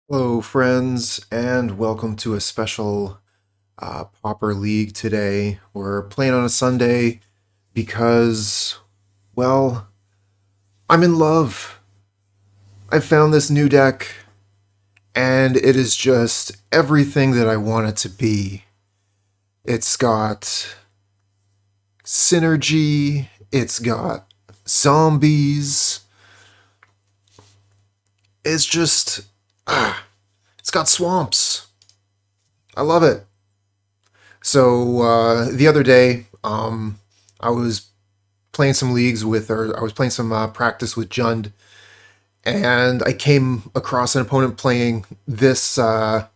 Hello, friends, and welcome to a special Pauper League today. We're playing on a Sunday because, well, I'm in love. I found this new deck, and it is just everything that I want it to be. It's got synergy, it's got zombies, it's just, it's got swamps. I love it. So the other day, I was playing some leagues with, or I was playing some practice with Jund, and I came across an opponent playing this or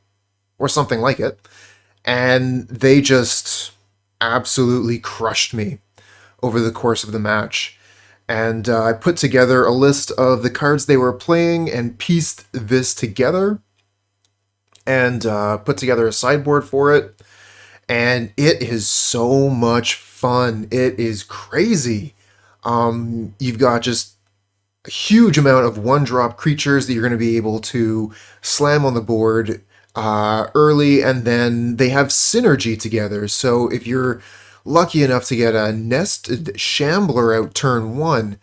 something like it, and they just absolutely crushed me over the course of the match. And I put together a list of the cards they were playing and pieced this together and put together a sideboard for it. And it is so much fun. It is crazy. You've got just a huge amount of one-drop creatures that you're going to be able to slam on the board early, and then they have synergy together. So if you're lucky enough to get a Nested Shambler out turn one,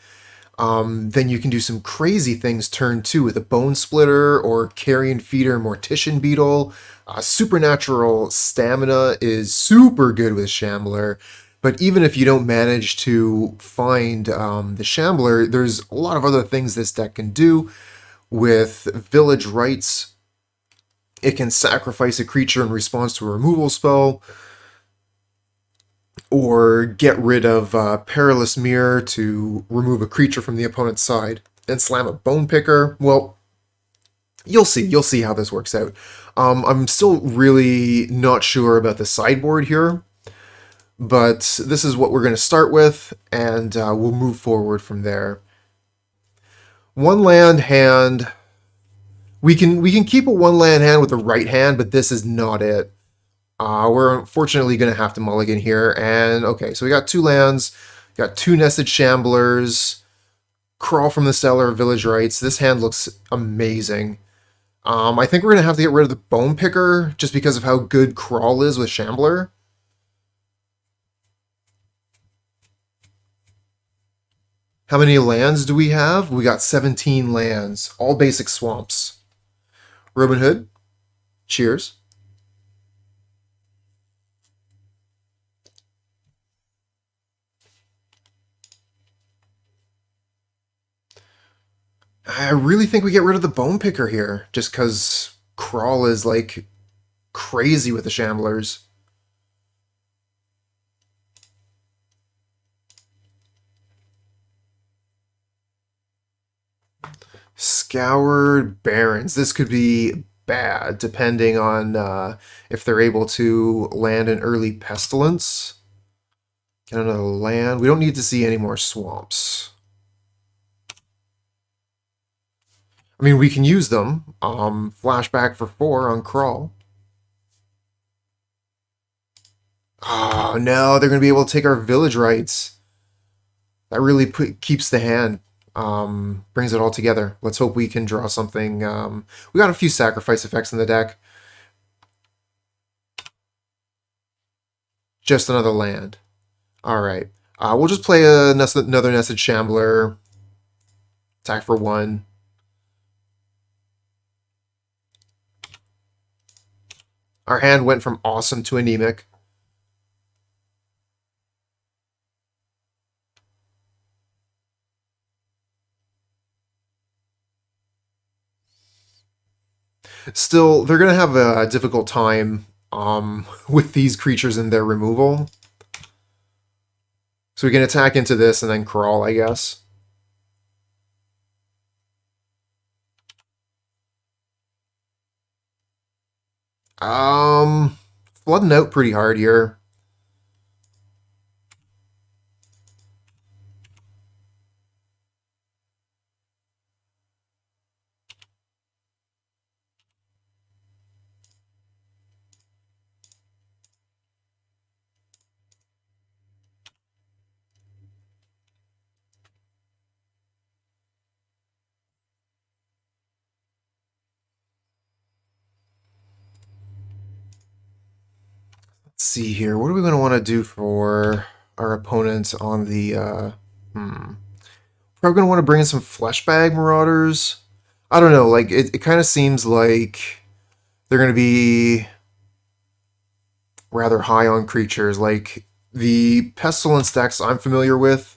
then you can do some crazy things turn two with a Bonesplitter or Carrion Feeder Mortician Beetle. Supernatural Stamina is super good with Shambler, but even if you don't manage to find the Shambler, there's a lot of other things this deck can do. With Village Rites, it can sacrifice a creature in response to a removal spell, or get rid of Perilous Myr to remove a creature from the opponent's side and slam a Bone Picker. Well, you'll see. You'll see how this works out. I'm still really not sure about the sideboard here, but this is what we're going to start with, and we'll move forward from there. One land hand. We can keep a one land hand with the right hand, but this is not it. We're unfortunately going to have to mulligan here. And okay, so we got two lands, got two Nested Shamblers, Crawl from the Cellar, Village Rites. This hand looks amazing. I think we're going to have to get rid of the Bone Picker just because of how good Crawl is with Shambler. How many lands do we have? We got 17 lands, all basic swamps. Robin Hood, cheers. I really think we get rid of the Bone Picker here, just because Crawl is like crazy with the Shamblers. Scoured Barrens. This could be bad, depending on if they're able to land an early Pestilence. Get another land. We don't need to see any more swamps. I mean, we can use them. Flashback for 4 on Crawl. Oh, no, they're going to be able to take our Village Rites. That really keeps the hand. Brings it all together. Let's hope we can draw something. We got a few sacrifice effects in the deck. Just another land. All right. We'll just play another Nested Shambler. Attack for 1. Our hand went from awesome to anemic. Still, they're going to have a difficult time with these creatures and their removal. So we can attack into this and then Crawl, I guess. Um, Flooding out pretty hard here. Let's see here. What are we going to want to do for our opponent on the... Probably going to want to bring in some Fleshbag Marauders. I don't know, like, it kind of seems like they're going to be rather high on creatures. Like, the Pestilence decks I'm familiar with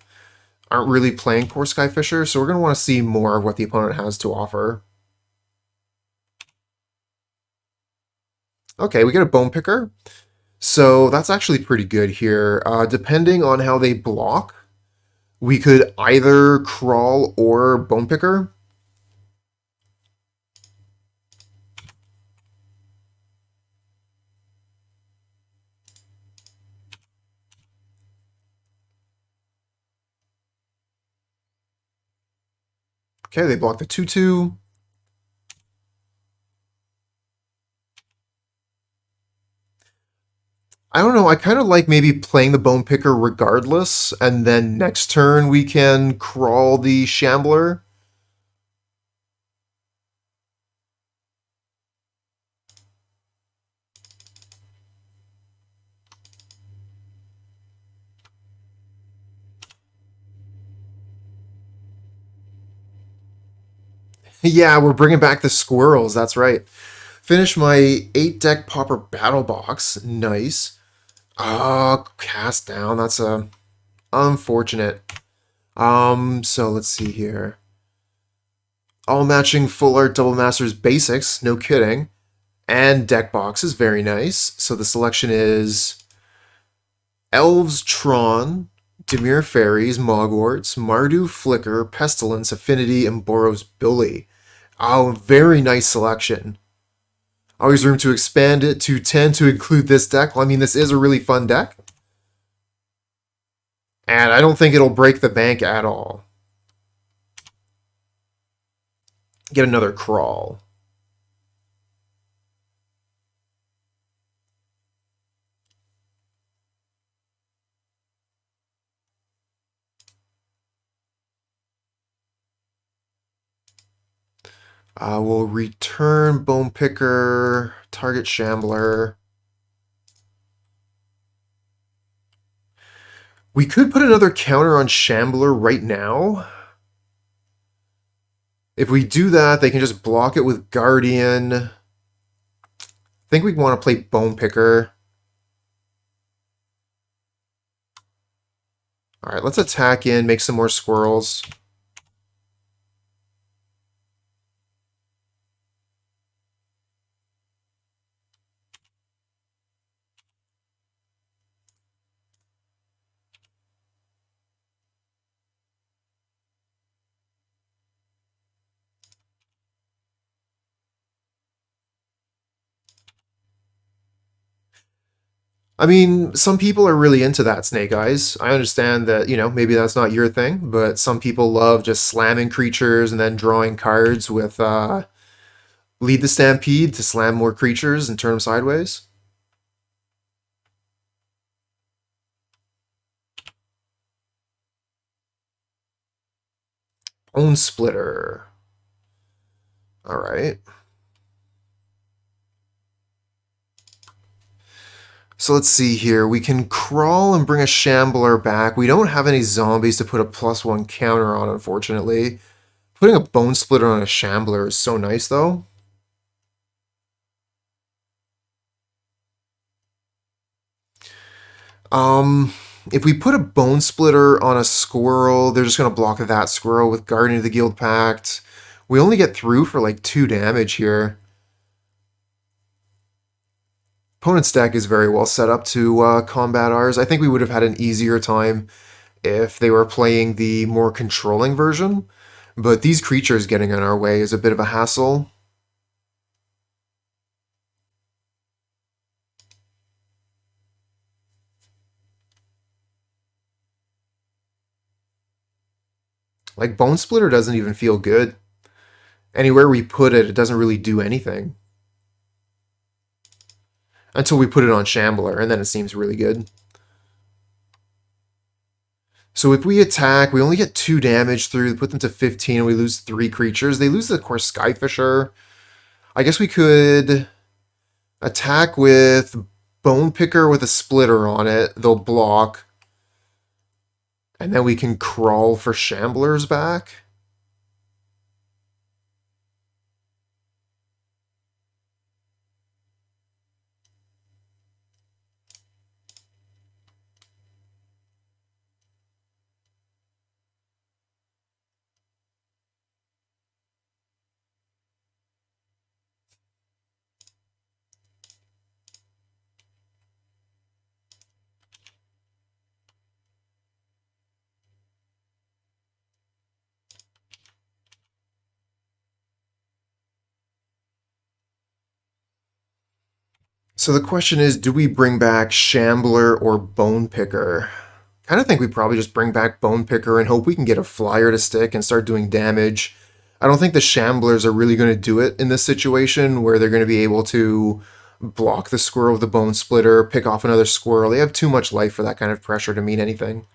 aren't really playing Core Skyfisher, so we're going to want to see more of what the opponent has to offer. Okay, we get a Bone Picker. So that's actually pretty good here. Depending on how they block, we could either Crawl or Bone Picker. Okay, they block the 2/2. I don't know, I kind of like maybe playing the Bone Picker regardless, and then next turn we can Crawl the Shambler. Yeah, we're bringing back the squirrels, that's right. Finish my 8-deck Pauper Battle Box. Nice. Cast down. That's unfortunate. So let's see here. All matching Full Art Double Masters Basics, no kidding. And deck box is very nice. So the selection is Elves Tron, Dimir Faeries, Mogwarts, Mardu Flicker, Pestilence, Affinity, and Boros Billy. Oh, very nice selection. Always room to expand it to 10 to include this deck. Well, I mean, this is a really fun deck. And I don't think it'll break the bank at all. Get another Crawl. We'll return Bone Picker, target Shambler. We could put another counter on Shambler right now. If we do that, they can just block it with Guardian. I think we want to play Bone Picker. Alright, let's attack in, make some more squirrels. I mean, some people are really into that, Snake Eyes. I understand that, you know, maybe that's not your thing, but some people love just slamming creatures and then drawing cards with Lead the Stampede to slam more creatures and turn them sideways. Bonesplitter. Alright. So let's see here. We can Crawl and bring a Shambler back. We don't have any zombies to put a +1 counter on, unfortunately. Putting a Bonesplitter on a Shambler is so nice, though. If we put a Bonesplitter on a squirrel, they're just going to block that squirrel with Guardian of the Guild Pact. We only get through for like 2 damage here. Opponent's deck is very well set up to combat ours. I think we would have had an easier time if they were playing the more controlling version, but these creatures getting in our way is a bit of a hassle. Like, Bonesplitter doesn't even feel good. Anywhere we put it, it doesn't really do anything. Until we put it on Shambler, and then it seems really good. So if we attack, we only get 2 damage through, put them to 15, and we lose 3 creatures. They lose, of course, Skyfisher. I guess we could attack with Bone Picker with a Splitter on it. They'll block. And then we can crawl for Shamblers back. So the question is, do we bring back Shambler or Bone Picker? Kind of think we probably just bring back Bone Picker and hope we can get a flyer to stick and start doing damage. I don't think the Shamblers are really going to do it in this situation where they're going to be able to block the squirrel with the Bonesplitter, pick off another squirrel. They have too much life for that kind of pressure to mean anything.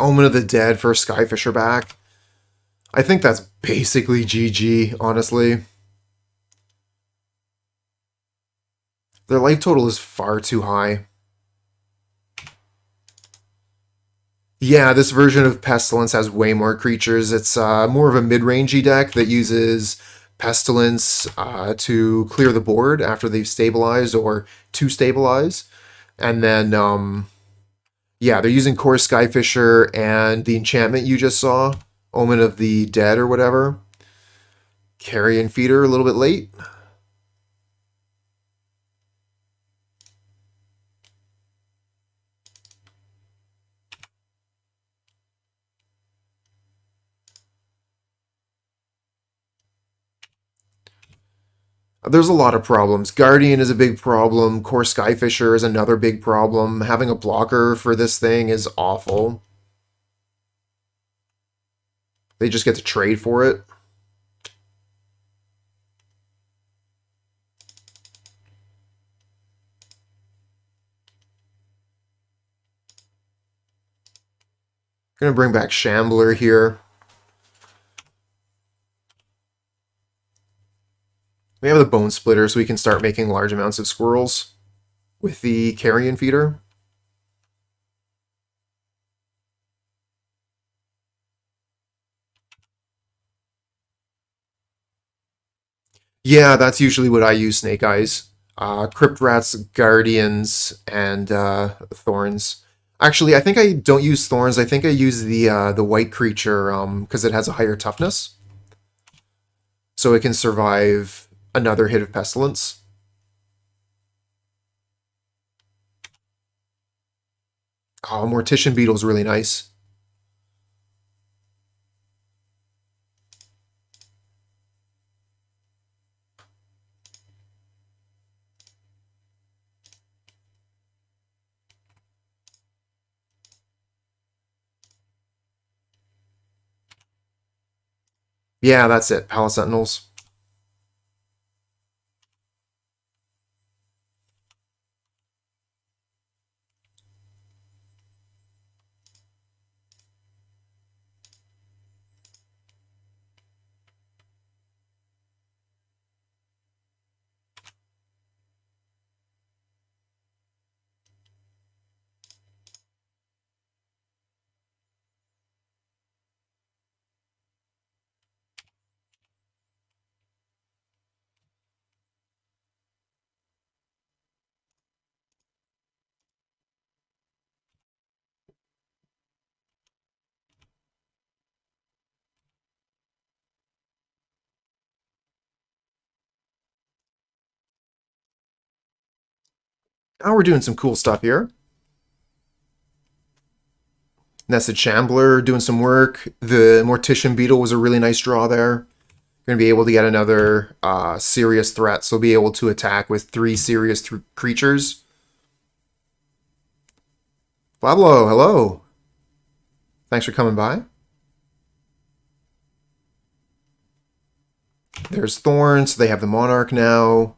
Omen of the Dead for Skyfisher back. I think that's basically GG, honestly. Their life total is far too high. Yeah, this version of Pestilence has way more creatures. It's more of a mid-rangey deck that uses Pestilence to clear the board after they've stabilized or to stabilize. And then, yeah, they're using Core Skyfisher and the enchantment you just saw, Omen of the Dead or whatever. Carrion Feeder a little bit late. There's a lot of problems. Guardian is a big problem. Core Skyfisher is another big problem. Having a blocker for this thing is awful. They just get to trade for it. Gonna bring back Shambler here. We have the Bonesplitter, so we can start making large amounts of squirrels with the Carrion Feeder. Yeah, that's usually what I use, Snake Eyes. Crypt Rats, Guardians, and Thorns. Actually, I think I don't use Thorns. I think I use the white creature because it has a higher toughness. So it can survive another hit of Pestilence. Oh, Mortician Beetle is really nice. Yeah, that's it. Palace Sentinels. Now we're doing some cool stuff here. Nested Shambler doing some work. The Mortician Beetle was a really nice draw there. Going to be able to get another serious threat, so be able to attack with 3 serious creatures. Pablo, hello. Thanks for coming by. There's Thorns. They have the Monarch now.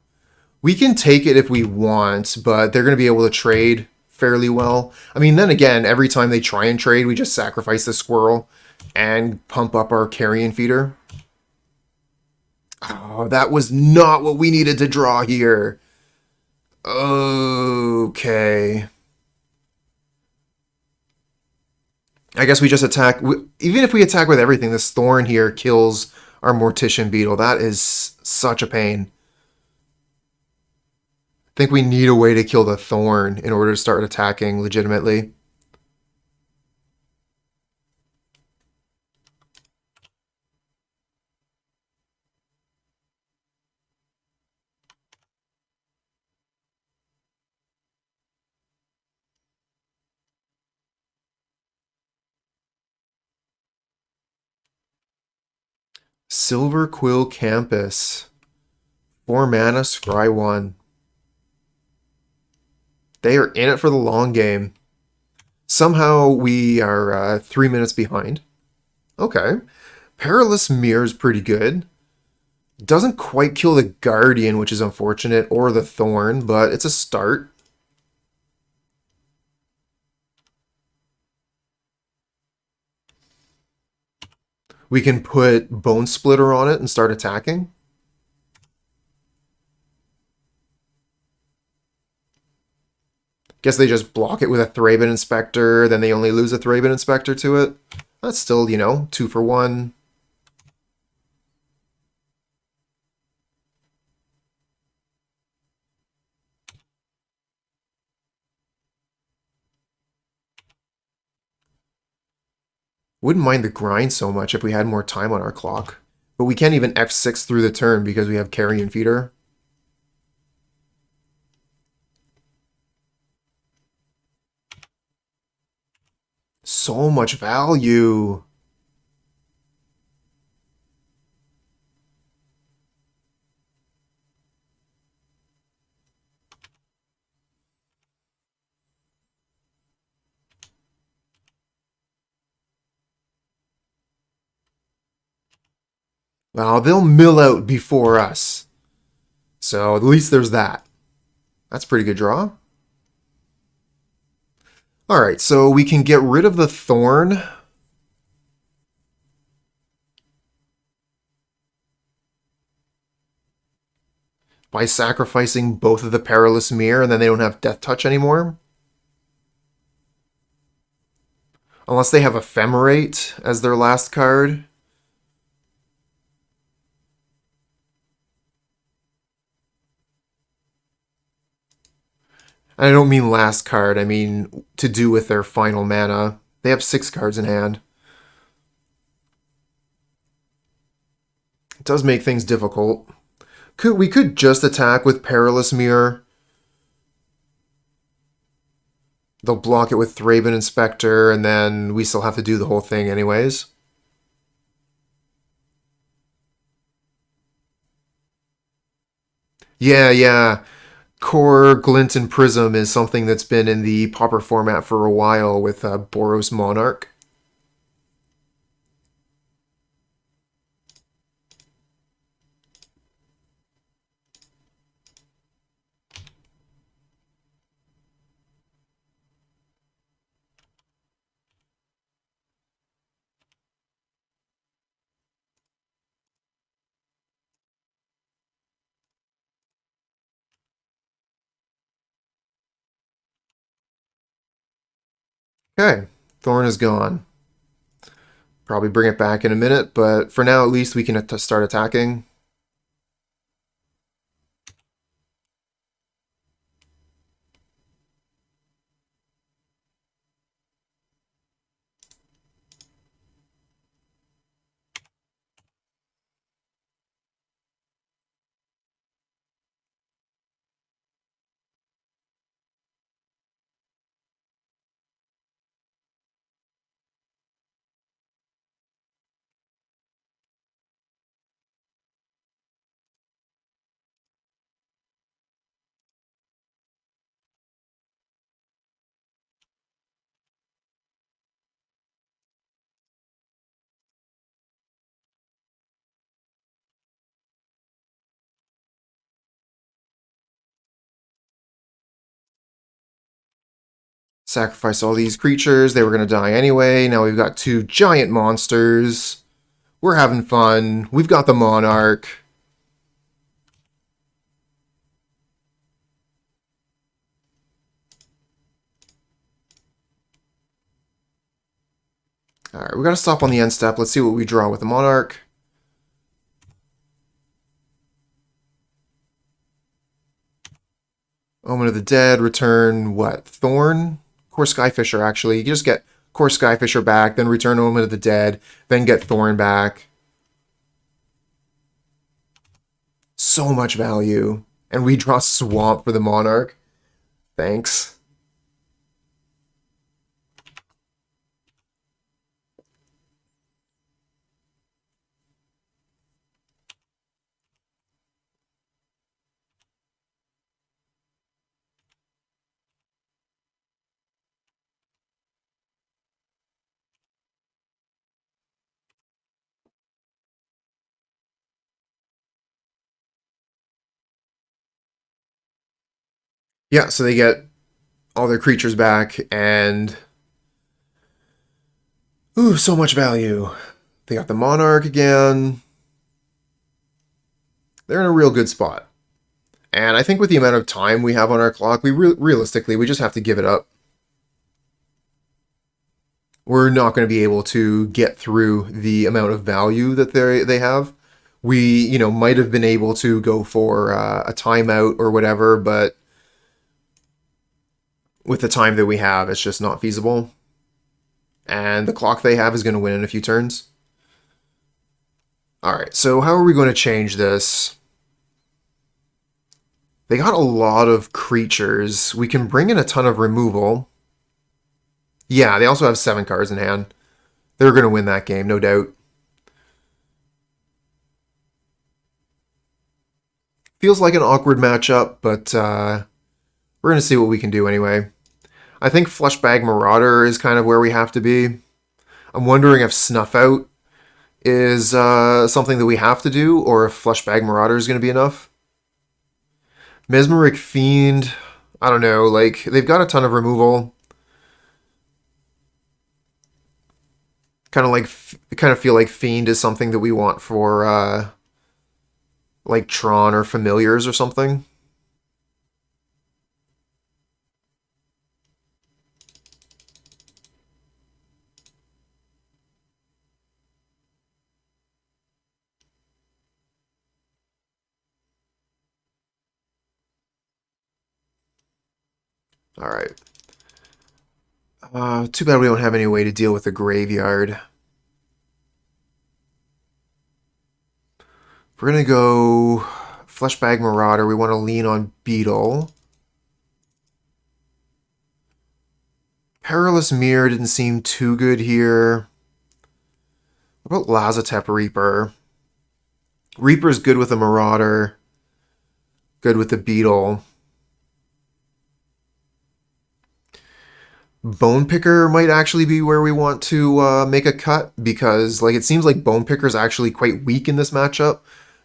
We can take it if we want, but they're going to be able to trade fairly well. I mean, then again, every time they try and trade, we just sacrifice the squirrel and pump up our Carrion Feeder. Oh, that was not what we needed to draw here. Okay. I guess we just attack. Even if we attack with everything, this Thorn here kills our Mortician Beetle. That is such a pain. I think we need a way to kill the Thorn in order to start attacking legitimately. Silver Quill Campus. 4 mana, scry 1. They are in it for the long game. Somehow we are 3 minutes behind. Okay. Perilous Myr is pretty good. Doesn't quite kill the Guardian, which is unfortunate, or the Thorn, but it's a start. We can put Bonesplitter on it and start attacking. Guess they just block it with a Thraben Inspector, then they only lose a Thraben Inspector to it. That's still, 2 for 1. Wouldn't mind the grind so much if we had more time on our clock. But we can't even F6 through the turn because we have Carrion Feeder. So much value. Well, they'll mill out before us. So at least there's that. That's a pretty good draw. Alright, so we can get rid of the Thorn. By sacrificing both of the Perilous Myr, and then they don't have Death Touch anymore. Unless they have Ephemerate as their last card. I don't mean last card, I mean to do with their final mana. They have 6 cards in hand. It does make things difficult. We could just attack with Perilous Myr. They'll block it with Thraben Inspector, and then we still have to do the whole thing anyways. Yeah. Core, Glint, and Prism is something that's been in the Pauper format for a while with Boros Monarch. Okay, Thorn is gone. Probably bring it back in a minute, but for now at least we can start attacking. Sacrifice all these creatures. They were going to die anyway. Now we've got 2 giant monsters. We're having fun. We've got the Monarch. Alright, we got to stop on the end step. Let's see what we draw with the Monarch. Omen of the Dead, return what? Thorn? Core Skyfisher, actually. You just get Core Skyfisher back, then return Omen of the Dead, then get Thorn back. So much value. And we draw Swamp for the Monarch. Thanks. Yeah, so they get all their creatures back, and... Ooh, so much value. They got the Monarch again. They're in a real good spot. And I think with the amount of time we have on our clock, realistically, we just have to give it up. We're not going to be able to get through the amount of value that they have. We, might have been able to go for a timeout or whatever, but with the time that we have, it's just not feasible. And the clock they have is going to win in a few turns. Alright, so how are we going to change this? They got a lot of creatures. We can bring in a ton of removal. Yeah, they also have 7 cards in hand. They're going to win that game, no doubt. Feels like an awkward matchup, but we're going to see what we can do anyway. I think Fleshbag Marauder is kind of where we have to be. I'm wondering if Snuff Out is something that we have to do, or if Fleshbag Marauder is going to be enough. Mesmeric Fiend, I don't know, like, they've got a ton of removal. Kind of feel like Fiend is something that we want for, like, Tron or Familiars or something. Alright. Too bad we don't have any way to deal with the graveyard. We're going to go Fleshbag Marauder. We want to lean on Beetle. Perilous Myr didn't seem too good here. What about Lazotep Reaper? Reaper's good with the Marauder. Good with the Beetle. Bone Picker might actually be where we want to make a cut, because it seems like Bone Picker is actually quite weak in this matchup.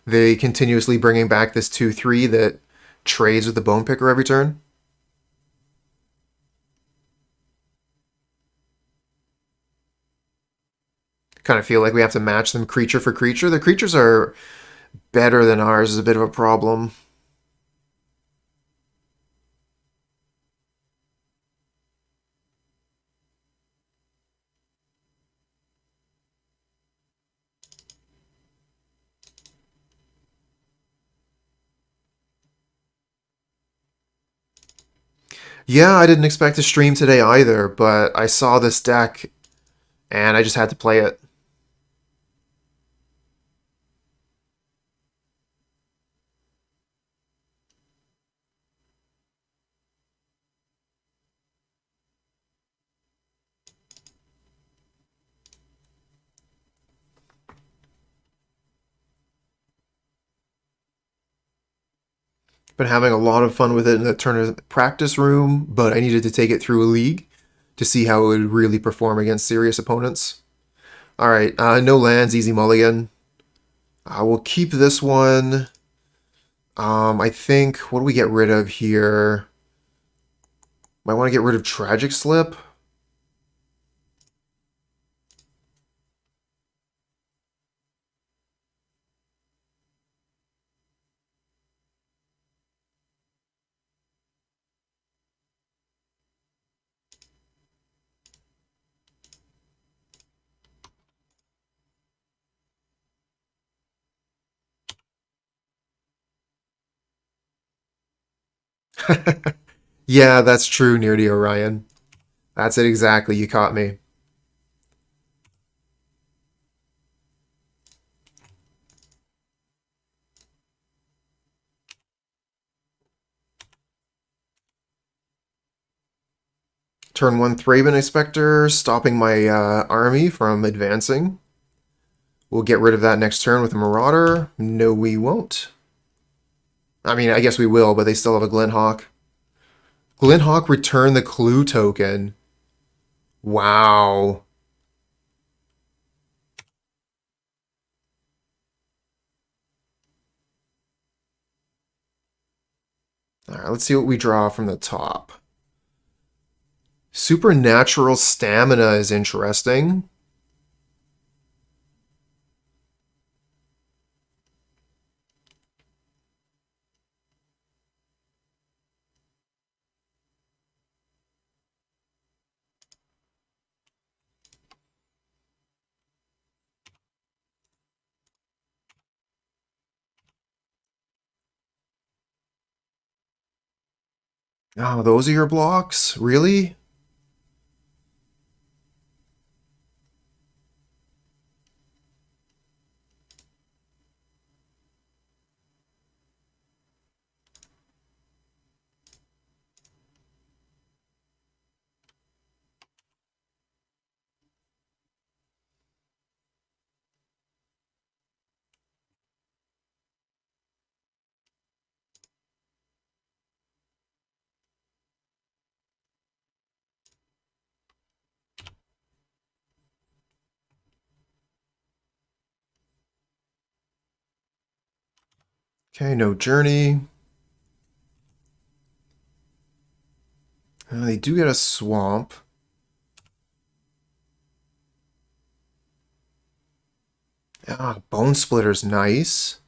They continuously bringing back this 2/3 that trades with the Bone Picker every turn. Kind of feel like we have to match them creature for creature. The creatures are better than ours is a bit of a problem. Yeah, I didn't expect to stream today either, but I saw this deck and I just had to play it. Been having a lot of fun with it in the tournament practice room, but I needed to take it through a league to see how it would really perform against serious opponents. Alright, no lands, easy mulligan. We'll keep this one. I think, what do we get rid of here? Might want to get rid of Tragic Slip. Yeah, that's true, Near to Orion. That's it exactly. You caught me. Turn 1 Thraben Inspector, stopping my army from advancing. We'll get rid of that next turn with a Marauder. No, we won't. I mean, I guess we will, but they still have a Glenhawk. Glenhawk returned the clue token. Wow. Alright, let's see what we draw from the top. Supernatural Stamina is interesting. Oh, those are your blocks? Really? Okay, no journey. They do get a swamp. Ah, Bonesplitter's nice.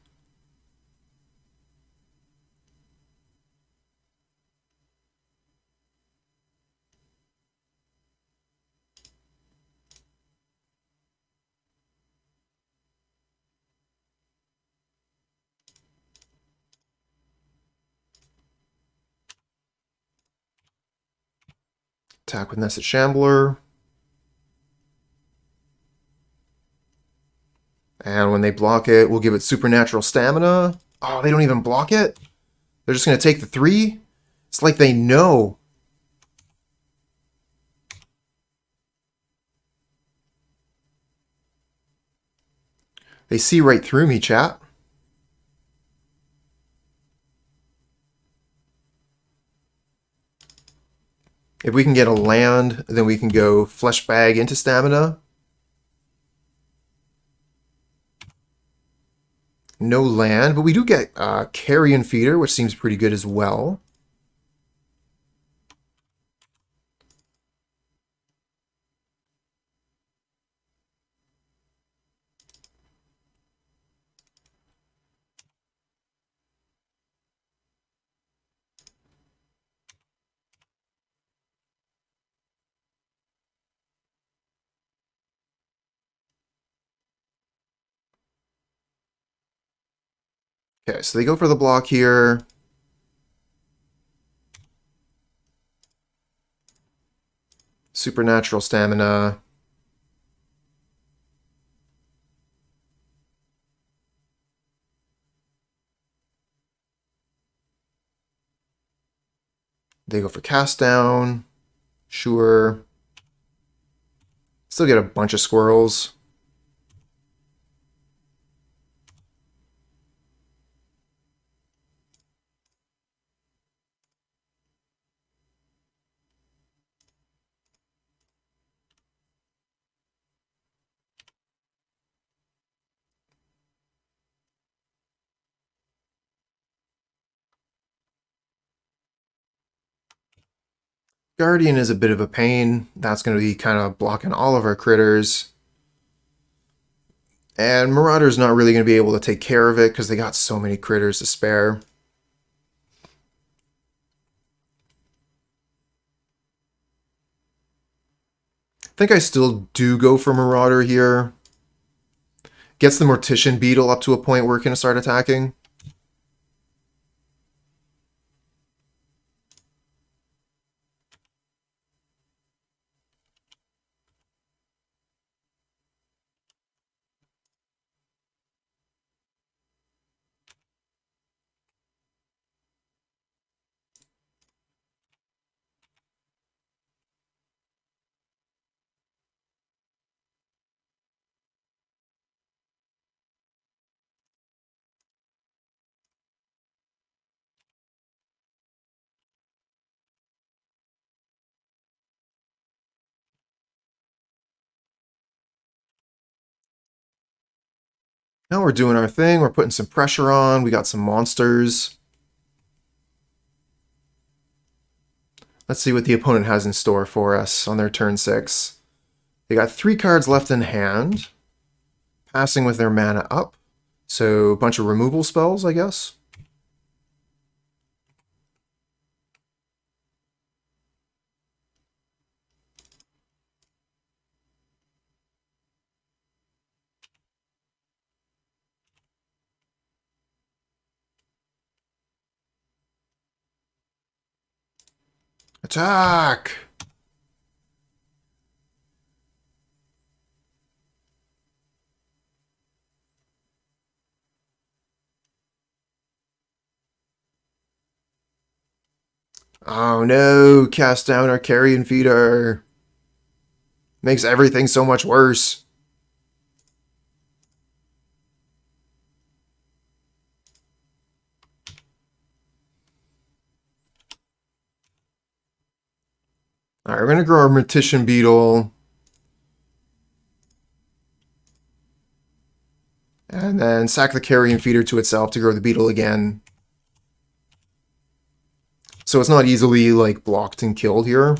Attack with Nested Shambler. And when they block it, we'll give it Supernatural Stamina. Oh, they don't even block it? They're just going to take the 3? It's like they know. They see right through me, chat. If we can get a land, then we can go Fleshbag into Stamina. No land, but we do get Carrion Feeder, which seems pretty good as well. Okay, so they go for the block here. Supernatural Stamina. They go for Cast Down. Sure. Still get a bunch of squirrels. Guardian is a bit of a pain. That's going to be kind of blocking all of our critters. And Marauder's not really going to be able to take care of it because they got so many critters to spare. I think I still do go for Marauder here. Gets the Mortician Beetle up to a point where it can start attacking. Now we're doing our thing. We're putting some pressure on. We got some monsters. Let's see what the opponent has in store for us on their turn 6. They got 3 cards left in hand. Passing with their mana up. So a bunch of removal spells, I guess. Attack! Oh no, cast down our Carrion Feeder. Makes everything so much worse. Alright, we're going to grow our Mortician Beetle. And then sack the Carrion Feeder to itself to grow the Beetle again. So it's not easily, like, blocked and killed here.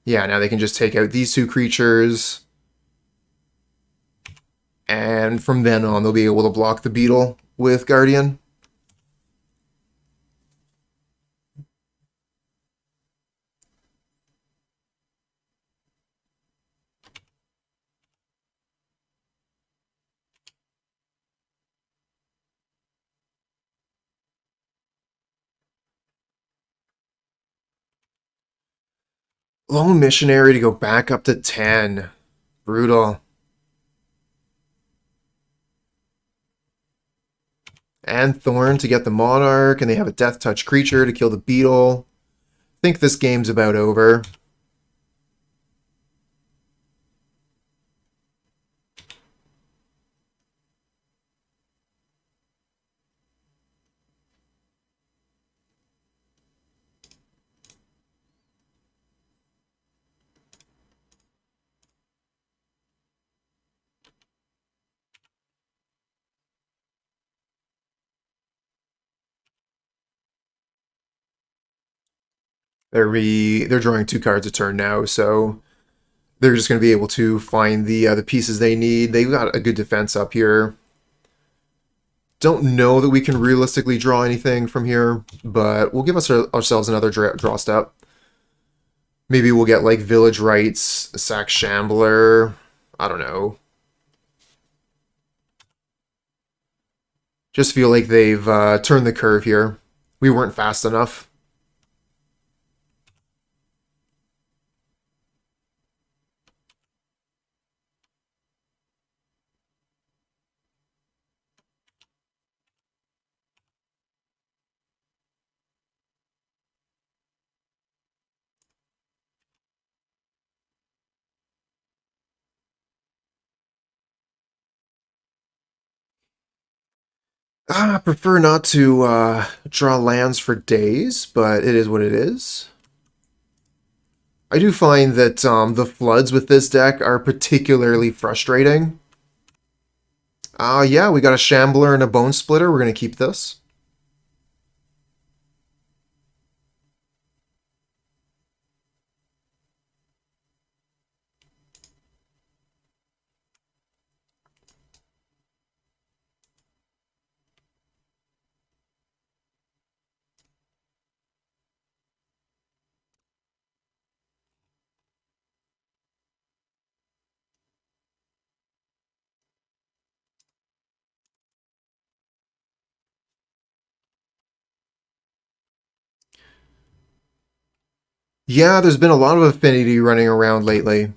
Yeah, now they can just take out these 2 creatures. And from then on, they'll be able to block the Beetle with Guardian. Lone Missionary to go back up to 10. Brutal. And Thorn to get the Monarch, and they have a Death Touch creature to kill the Beetle. I think this game's about over. They're drawing 2 cards a turn now, so they're just going to be able to find the pieces they need. They've got a good defense up here. Don't know that we can realistically draw anything from here, but we'll give ourselves another draw step. Maybe we'll get like Village Rites, Sack Shambler. I don't know. Just feel like they've turned the curve here. We weren't fast enough. I prefer not to draw lands for days, but it is what it is. I do find that the floods with this deck are particularly frustrating. Yeah, we got a Shambler and a Bonesplitter. We're going to keep this. Yeah, there's been a lot of Affinity running around lately.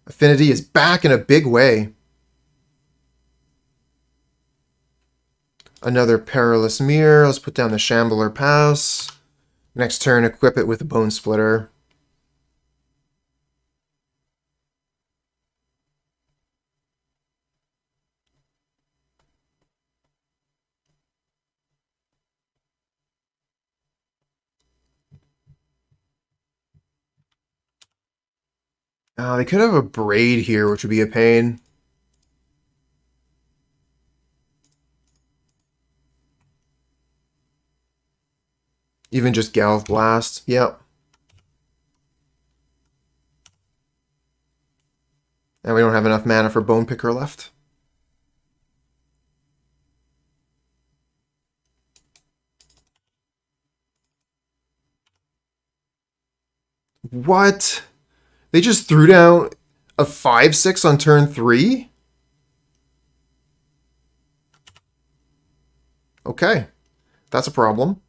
Affinity is back in a big way. Another Perilous Myr. Let's put down the Shambler Pass. Next turn, equip it with a Bonesplitter. They could have a Braid here, which would be a pain. Even just Galv Blast. Yep. And we don't have enough mana for Bone Picker left. What? They just threw down a 5/6 on turn 3? Okay. That's a problem.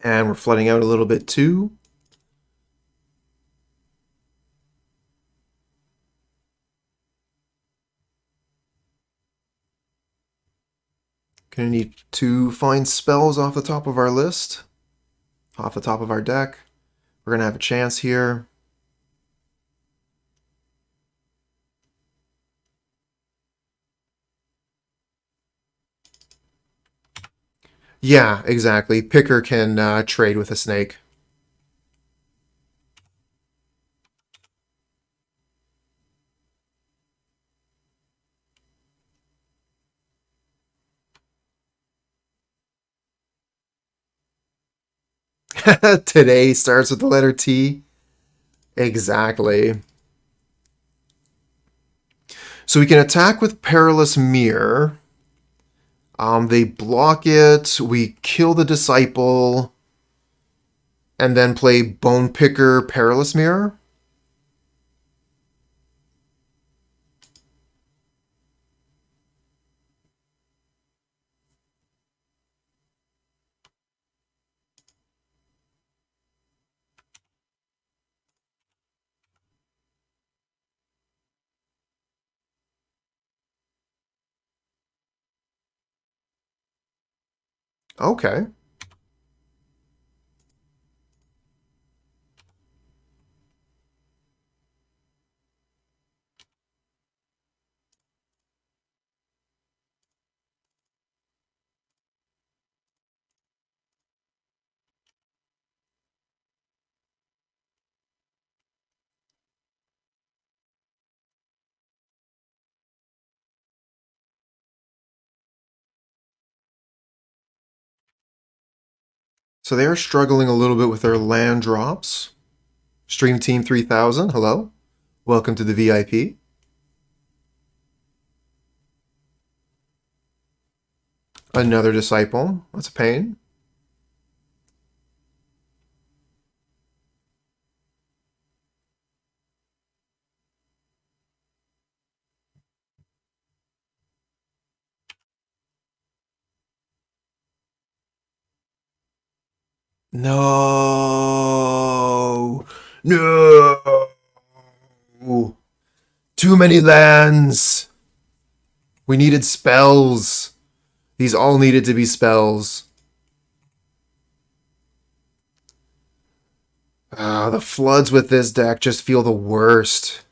And we're flooding out a little bit too. Gonna need 2 fine spells off the top of our list. Off the top of our deck. We're gonna have a chance here. Yeah, exactly. Picker can trade with a snake. Today starts with the letter T. Exactly. So we can attack with Perilous Myr. They block it. We kill the Disciple. And then play Bone Picker Perilous Myr. Okay. So they are struggling a little bit with their land drops. Stream Team 3000, hello. Welcome to the VIP. Another Disciple. That's a pain. No. No. Too many lands. We needed spells. These all needed to be spells. The floods with this deck just feel the worst.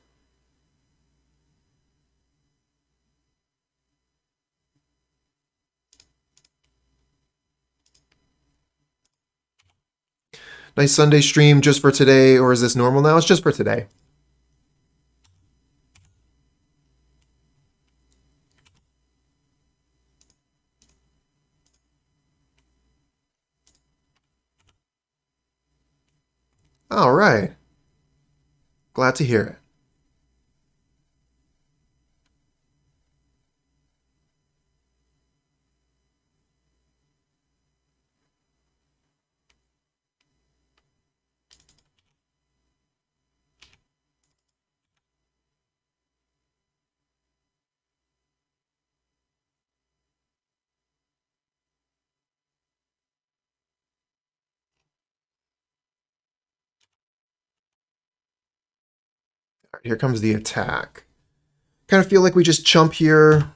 Nice Sunday stream just for today, or is this normal now? It's just for today. All right. Glad to hear it. All right, here comes the attack. Kind of feel like we just chump here.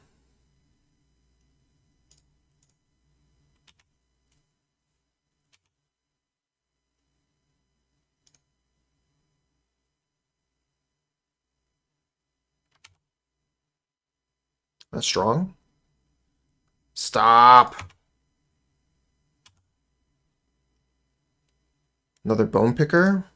That's strong. Stop. Another Bone Picker.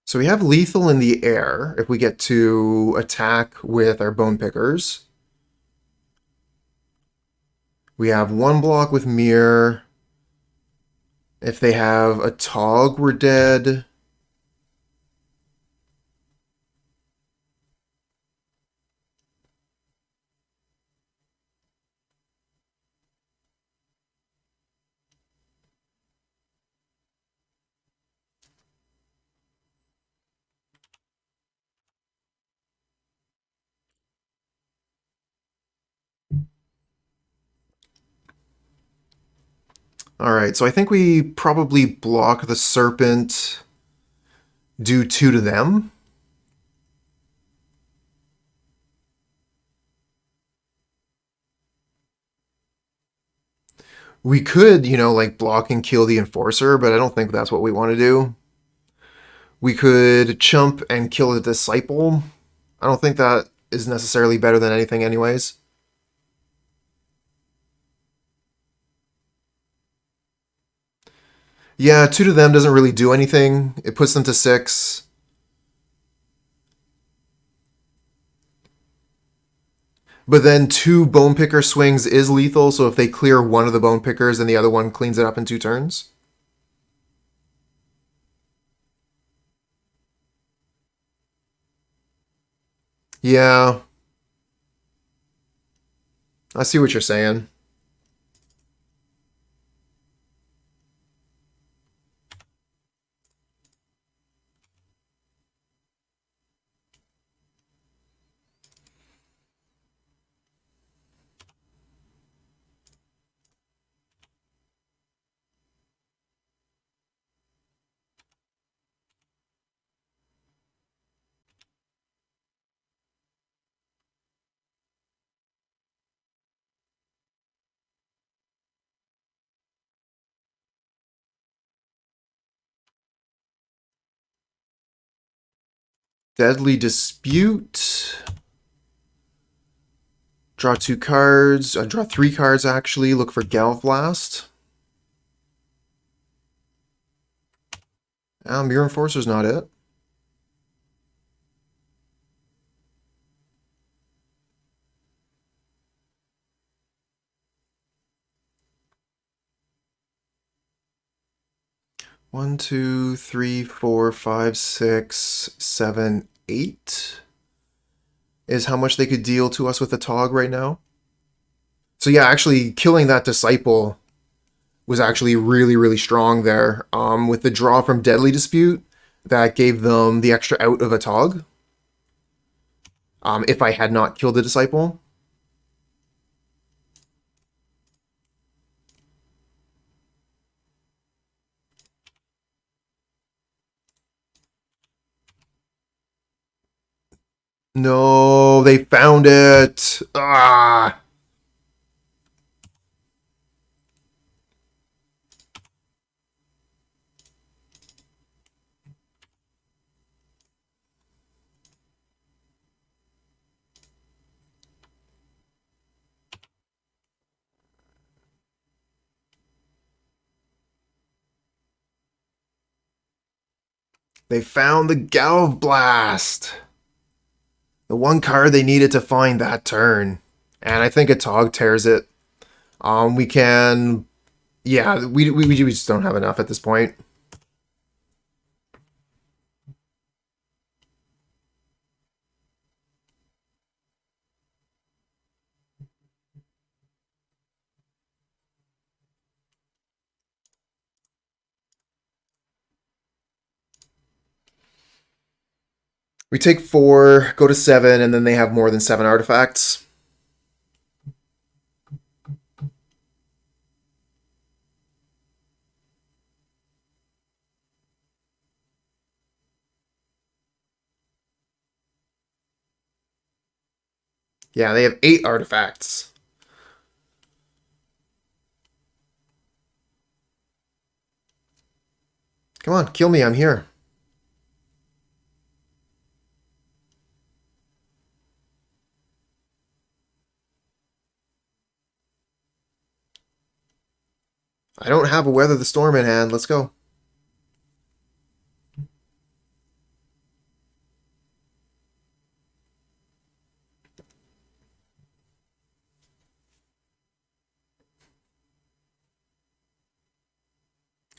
So we have lethal in the air if we get to attack with our Bone Pickers. We have one block with Myr. If they have a Tog, we're dead. Alright, so I think we probably block the Serpent, do 2 to them. We could, you know, like block and kill the Enforcer, but I don't think that's what we want to do. We could chump and kill the Disciple. I don't think that is necessarily better than anything anyways. Yeah, 2 to them doesn't really do anything. It puts them to 6. But then 2 Bone Picker swings is lethal, so if they clear one of the Bone Pickers, then the other one cleans it up in 2 turns. Yeah. I see what you're saying. Deadly Dispute. Draw 2 cards. Draw 3 cards, actually. Look for Galvblast. Myr Enforcer's not it. One, two, three, 4, 5, 6, 7, 8 is how much they could deal to us with a Tog right now. So yeah, actually killing that Disciple was actually really, really strong there. With the draw from Deadly Dispute, that gave them the extra out of a Tog. if I had not killed the Disciple. No, they found it. Ah. They found the Galv Blast. The one card they needed to find that turn. And I think a Tog tears it. We can... Yeah, we just don't have enough at this point. We take 4, go to 7, and then they have more than 7 artifacts. Yeah, they have 8 artifacts. Come on, kill me, I'm here. I don't have a Weather the Storm in hand, let's go.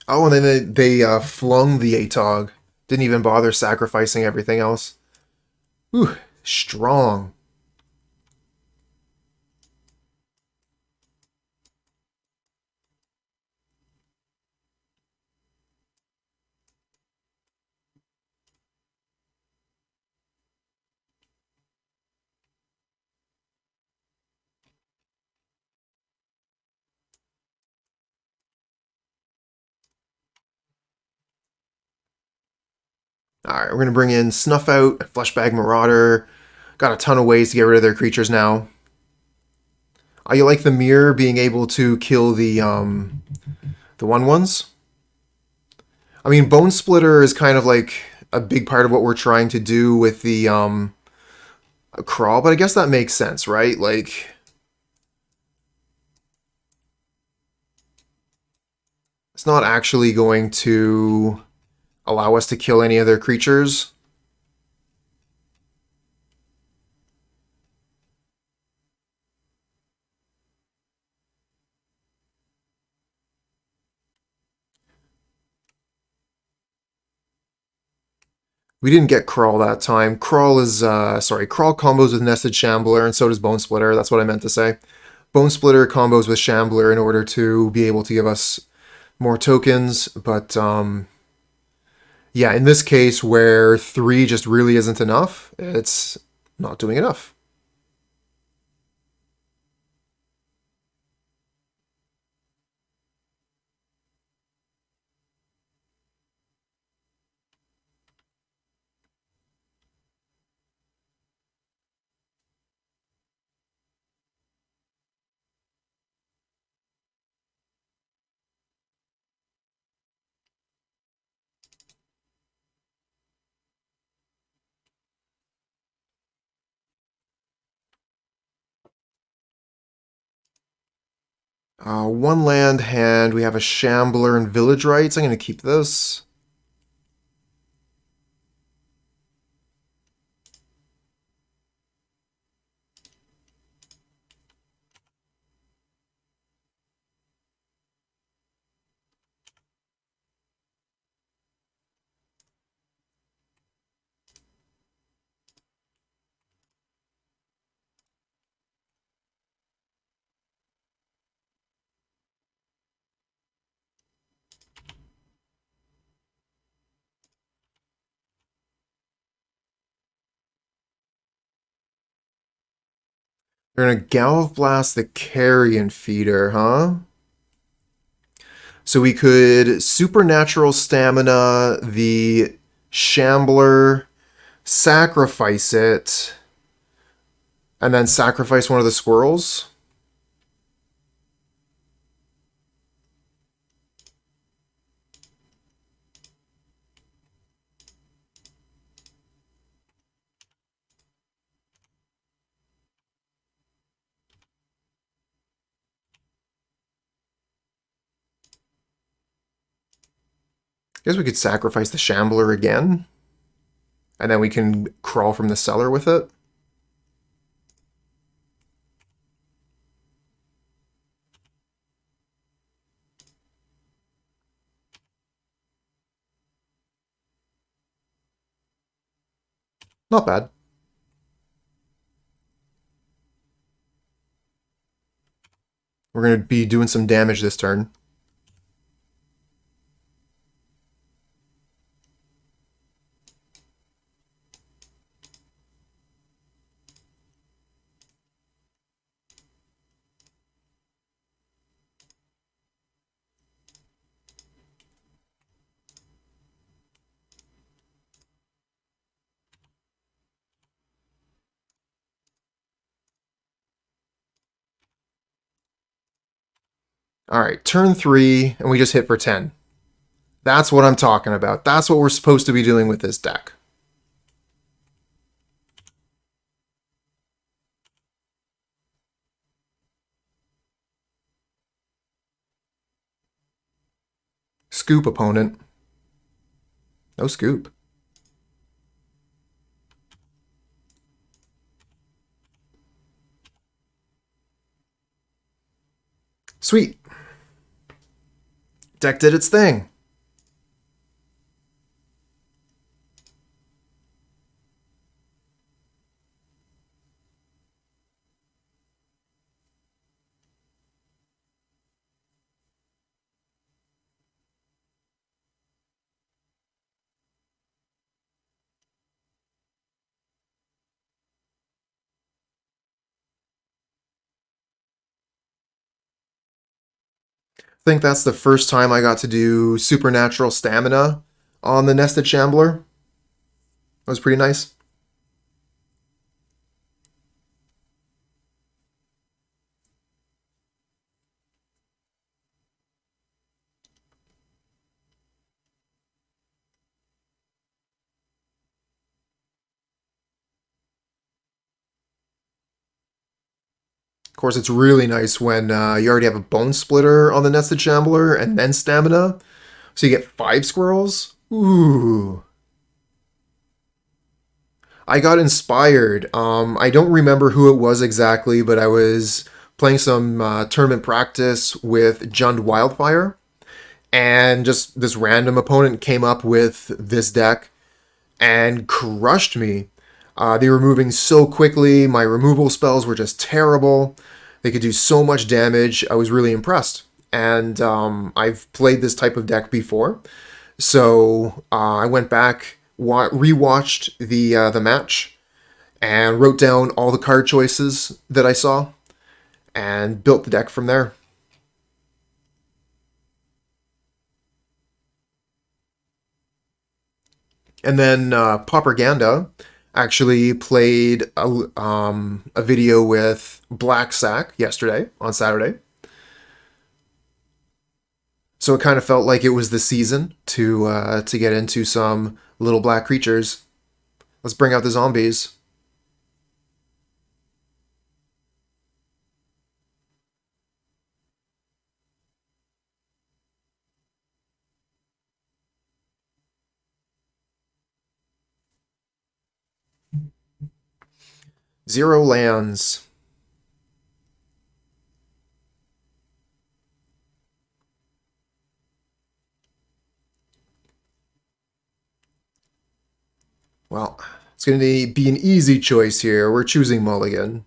Oh, and then they flung the Atog. Didn't even bother sacrificing everything else. Ooh, strong. Alright, we're going to bring in Snuff Out, Fleshbag Marauder. Got a ton of ways to get rid of their creatures now. You like the Myr being able to kill the 1/1s? I mean, Bonesplitter is kind of like a big part of what we're trying to do with the crawl, but I guess that makes sense, right? Like, it's not actually going to allow us to kill any other creatures. We didn't get Crawl that time. Crawl is, Crawl combos with Nested Shambler, and so does Bonesplitter. That's what I meant to say. Bonesplitter combos with Shambler in order to be able to give us more tokens, but yeah, in this case where 3 just really isn't enough, it's not doing enough. One land hand, we have a Shambler and Village Rites. I'm going to keep this. They're gonna Galv Blast the Carrion Feeder, huh? So we could Supernatural Stamina the Shambler, sacrifice it, and then sacrifice one of the squirrels. I guess we could sacrifice the Shambler again, and then we can crawl from the cellar with it. Not bad. We're going to be doing some damage this turn. All right, turn 3, and we just hit for 10. That's what I'm talking about. That's what we're supposed to be doing with this deck. Scoop, opponent. No scoop. Sweet. Deck did its thing. I think that's the first time I got to do Supernatural Stamina on the Nested Shambler. That was pretty nice. Of course, it's really nice when you already have a Bonesplitter on the Nested Shambler and then Stamina. So you get 5 squirrels. Ooh. I got inspired. I don't remember who it was exactly, but I was playing some tournament practice with Jund Wildfire. And just this random opponent came up with this deck and crushed me. They were moving so quickly. My removal spells were just terrible. They could do so much damage. I was really impressed. And I've played this type of deck before. So I went back, rewatched the match, and wrote down all the card choices that I saw, and built the deck from there. And then Propaganda actually played a video with Black Sack yesterday, on Saturday. So it kind of felt like it was the season to get into some little black creatures. Let's bring out the zombies. Zero lands. Well, it's going to be an easy choice here. We're choosing Mulligan.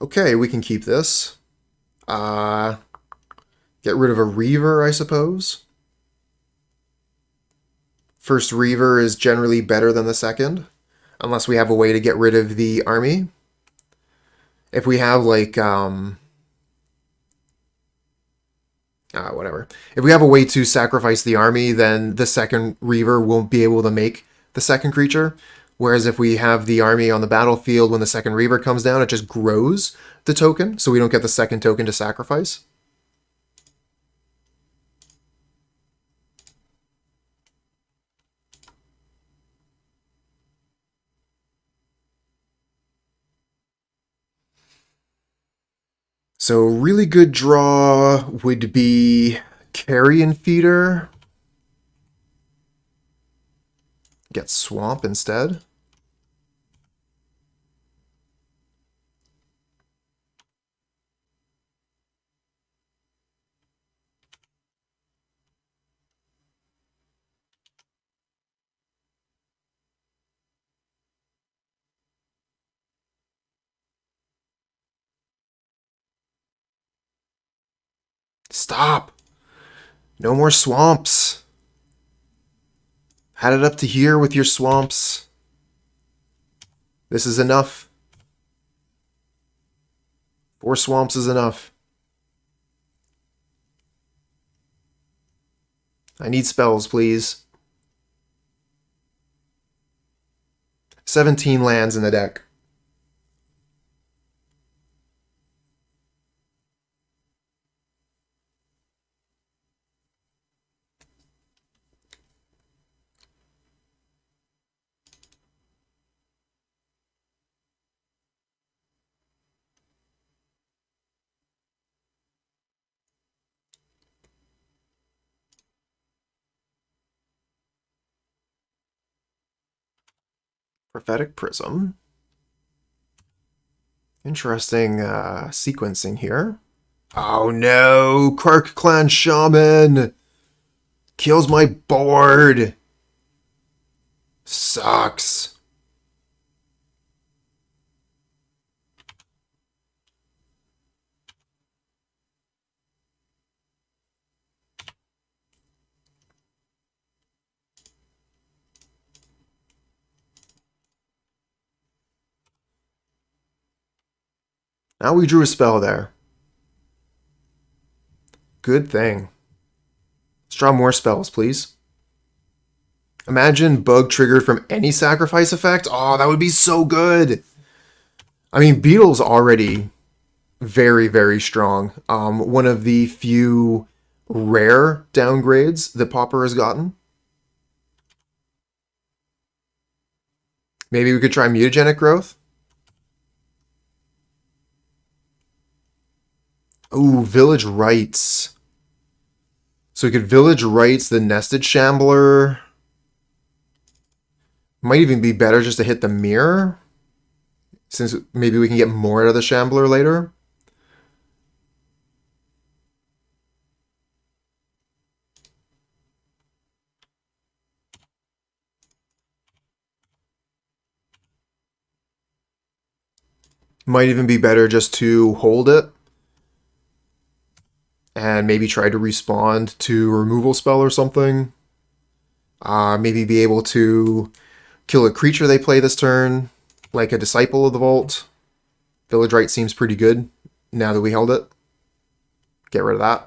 Okay, we can keep this. Get rid of a Reaver, I suppose. First Reaver is generally better than the second. unless we have a way to get rid of the army. If we have like whatever. If we have a way to sacrifice the army, then the second Reaver won't be able to make the second creature. Whereas if we have the army on the battlefield when the second Reaver comes down, it just grows the token, so we don't get the second token to sacrifice. So really good draw would be Carrion Feeder. Get Swamp instead. Stop! No more swamps. Had it up to here with your swamps. This is enough. 4 swamps is enough. I need spells, please. 17 lands in the deck. Prophetic Prism. Interesting sequencing here. Oh no! Kark Clan Shaman! Kills my board! Sucks. Now we drew a spell there. Good thing. Let's draw more spells, please. Imagine bug triggered from any sacrifice effect. Oh, that would be so good. I mean, Beetle's already very, very strong. One of the few rare downgrades that Pauper has gotten. Maybe we could try mutagenic growth. Ooh, Village Rites. So we could Village Rites the Nested Shambler. Might even be better just to hit the Myr, since maybe we can get more out of the Shambler later. Might even be better just to hold it and maybe try to respond to a removal spell or something. Maybe be able to kill a creature they play this turn, like a Disciple of the Vault. Village Rite seems pretty good now that we held it. Get rid of that.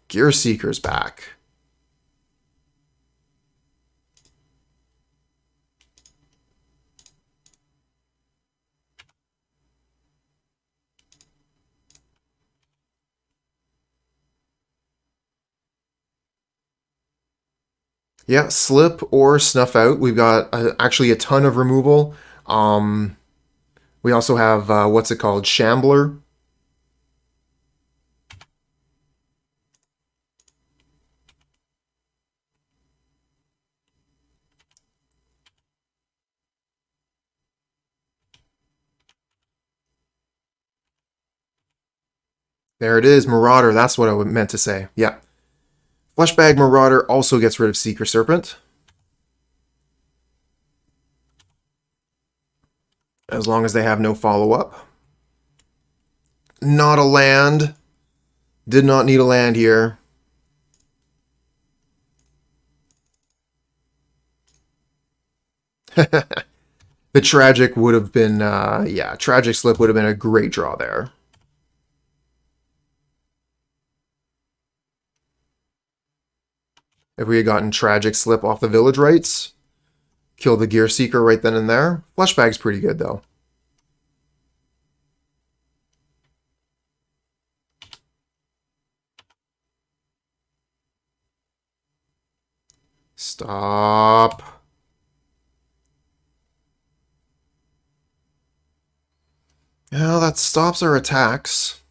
Gear Seeker's back. Yeah, Slip or Snuff Out. We've got actually a ton of removal. We also have, what's it called? Shambler. There it is, Marauder. That's what I meant to say. Yeah. Fleshbag Marauder also gets rid of Seeker Serpent. As long as they have no follow-up. Not a land. Did not need a land here. The Tragic would have been, yeah, Tragic Slip would have been a great draw there. If we had gotten Tragic Slip off the Village Rites, kill the Gear Seeker right then and there. Fleshbag's pretty good, though. Stop. Well, that stops our attacks.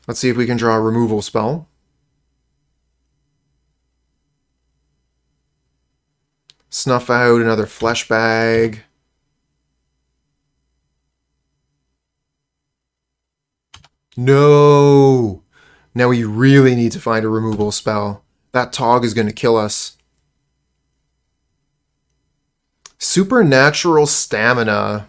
Let's see if we can draw a removal spell. Snuff Out, another Fleshbag. No! Now we really need to find a removal spell. That Tog is going to kill us. Supernatural Stamina.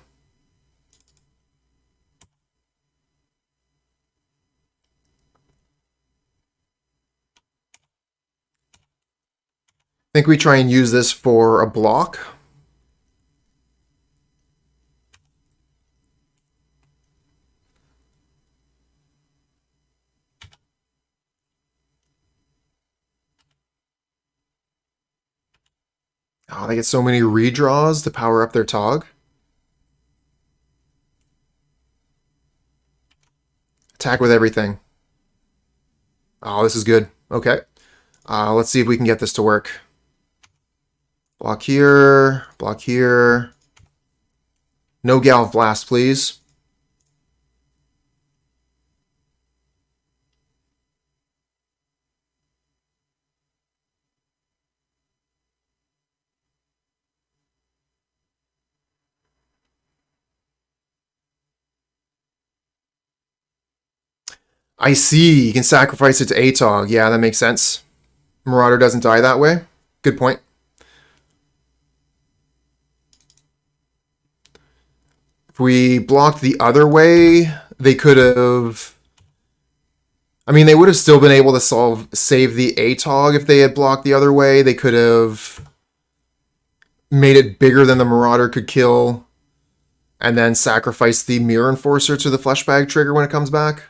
I think we try and use this for a block. Oh, they get so many redraws to power up their Tog. Attack with everything. Oh, this is good. Okay. Let's see if we can get this to work. Block here. Block here. No Galv Blast, please. I see. You can sacrifice it to Atog. Yeah, that makes sense. Marauder doesn't die that way. Good point. If we blocked the other way, they could have... I mean, they would have still been able to save the Atog if they had blocked the other way. They could have made it bigger than the Marauder could kill, and then sacrifice the Mirror Enforcer to the Fleshbag trigger when it comes back.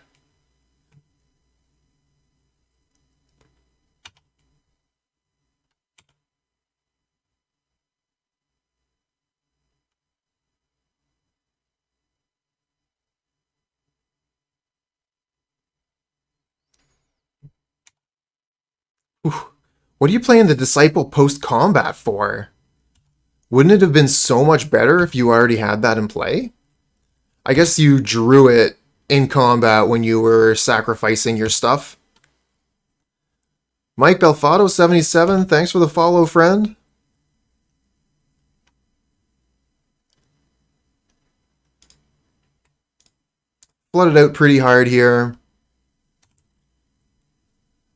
What are you playing the Disciple post-combat for? Wouldn't it have been so much better if you already had that in play? I guess you drew it in combat when you were sacrificing your stuff. Mike Belfato77, thanks for the follow, friend. Flooded out pretty hard here.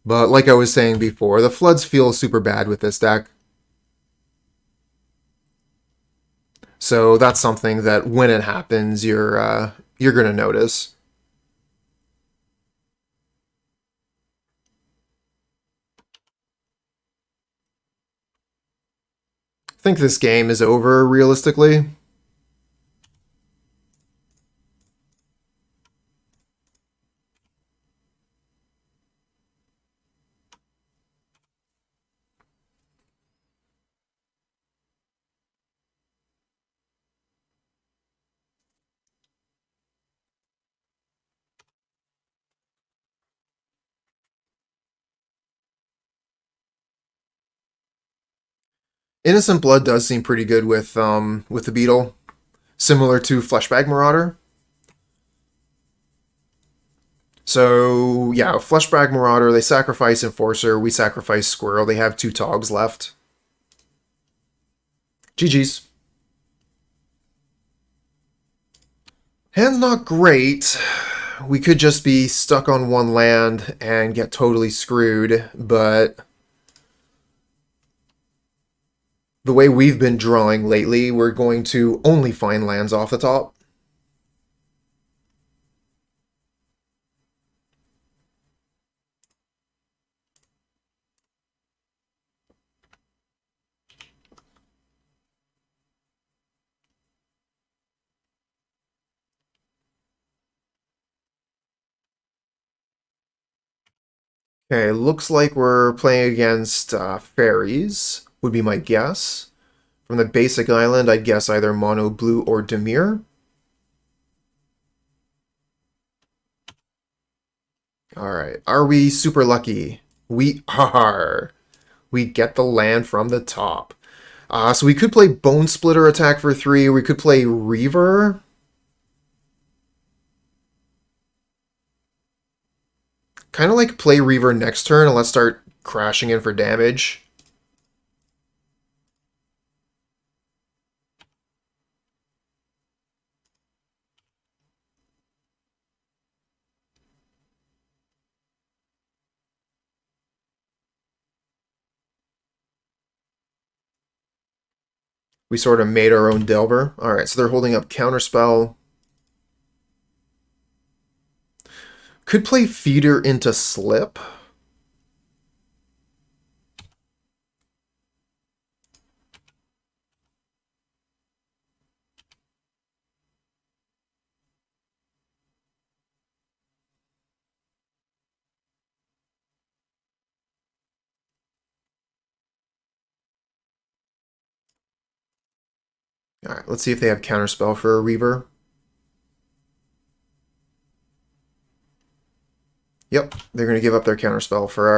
But like I was saying before, the floods feel super bad with this deck. So that's something that when it happens, you're gonna notice. I think this game is over realistically. Innocent Blood does seem pretty good with the Beetle, similar to Fleshbag Marauder. So yeah, Fleshbag Marauder, they sacrifice Enforcer, we sacrifice Squirrel. They have 2 Togs left. GG's. Hand's not great. We could just be stuck on one land and get totally screwed, but the way we've been drawing lately, we're going to only find lands off the top. Okay, looks like we're playing against Faeries, would be my guess. From the basic island, I'd guess either Mono Blue or Dimir. Alright, are we super lucky? We are. We get the land from the top. So we could play Bonesplitter attack for 3, we could play Reaver. Kind of like play Reaver next turn and let's start crashing in for damage. We sort of made our own Delver. Alright, so they're holding up Counterspell. Could play Feeder into Slip. Alright, let's see if they have Counterspell for a Reaver. Yep, they're going to give up their Counterspell for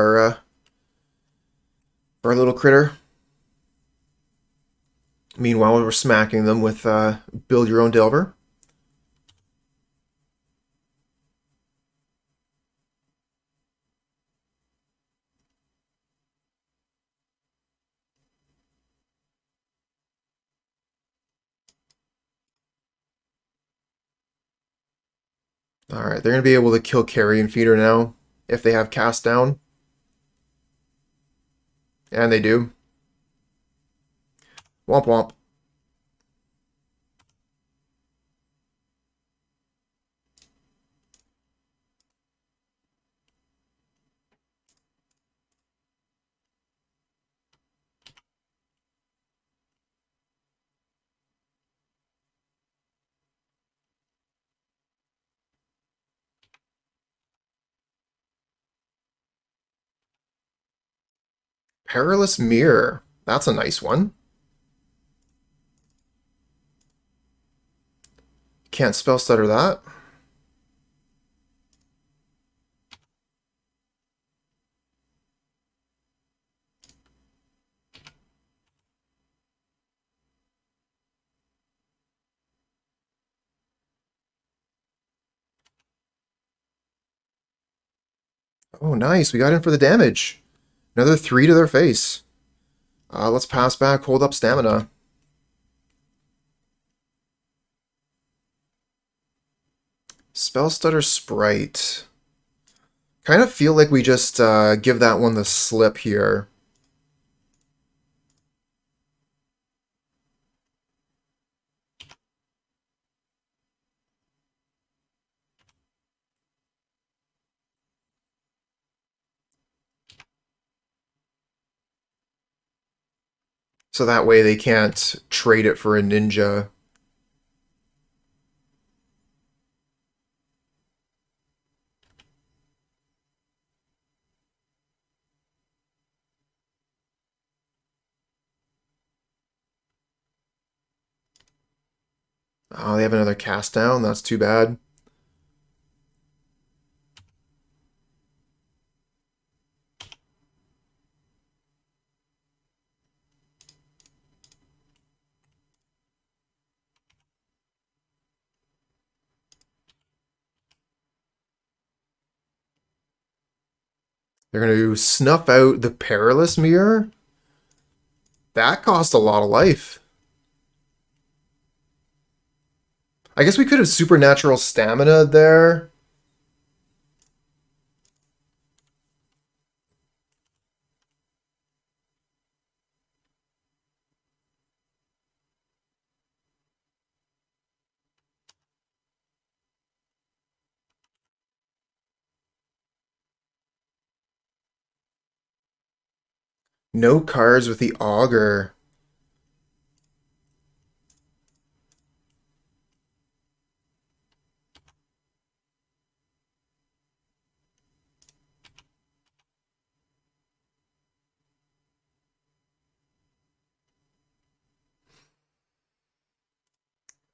our little critter. Meanwhile, we're smacking them with Build Your Own Delver. Alright, they're going to be able to kill Carrion Feeder now, if they have Cast Down. And they do. Womp womp. Perilous Myr. That's a nice one. Can't spell stutter that. Oh, nice. We got in for the damage. Another 3 to their face. Let's pass back, hold up stamina. Spell Stutter Sprite. Kind of feel like we just give that one the slip here. So that way they can't trade it for a ninja. Oh, they have another cast down. That's too bad. They're going to snuff out the Perilous Myr. That cost a lot of life. I guess we could have supernatural stamina there. No cards with the auger.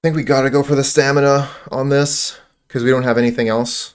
I think we gotta go for the stamina on this because we don't have anything else.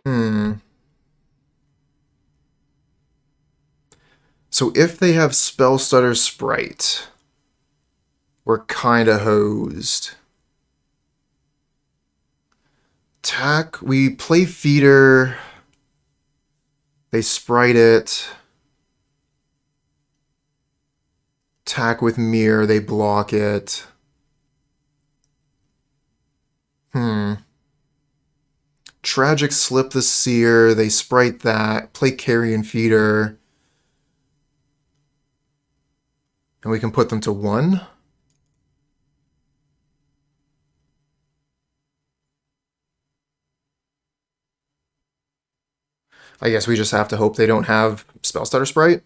Hmm. So if they have Spell Stutter Sprite, we're kinda hosed. Attack, we play Feeder. They Sprite it. Attack with Myr, they block it. Tragic Slip the Seer, they Sprite that. Play Carrion Feeder. And we can put them to 1. I guess we just have to hope they don't have Spell Stutter Sprite.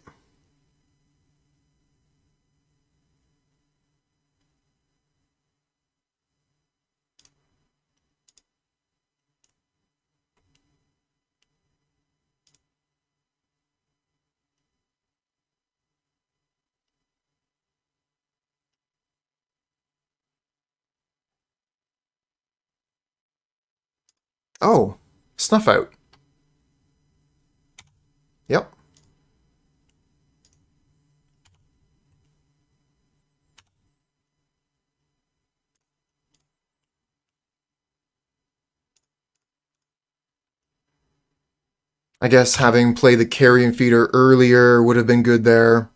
Oh, Snuff Out. Yep. I guess having played the Carrion Feeder earlier would have been good there.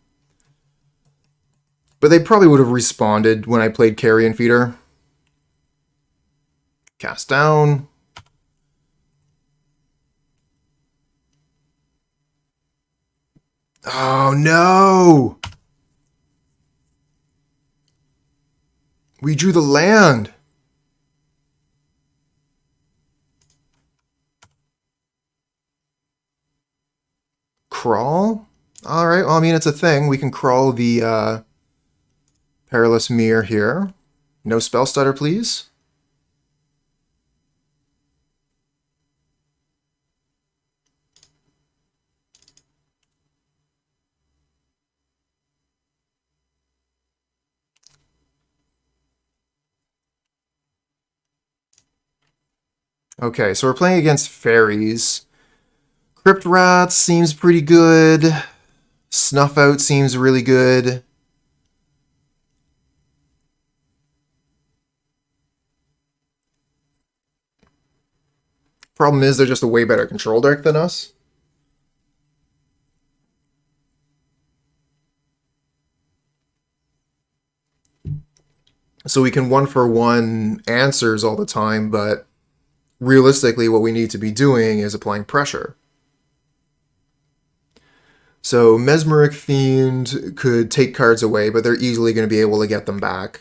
But they probably would have responded when I played Carrion Feeder. Cast down. Oh no! We drew the land. Crawl? Alright, well, I mean, it's a thing. We can crawl the Perilous Myr here. No Spell Stutter, please. Okay, so we're playing against Faeries. Crypt Rats seems pretty good. Snuff Out seems really good. Problem is, they're just a way better control deck than us. So we can 1-for-1 answers all the time, but realistically what we need to be doing is applying pressure. So Mesmeric Fiend could take cards away, but they're easily going to be able to get them back.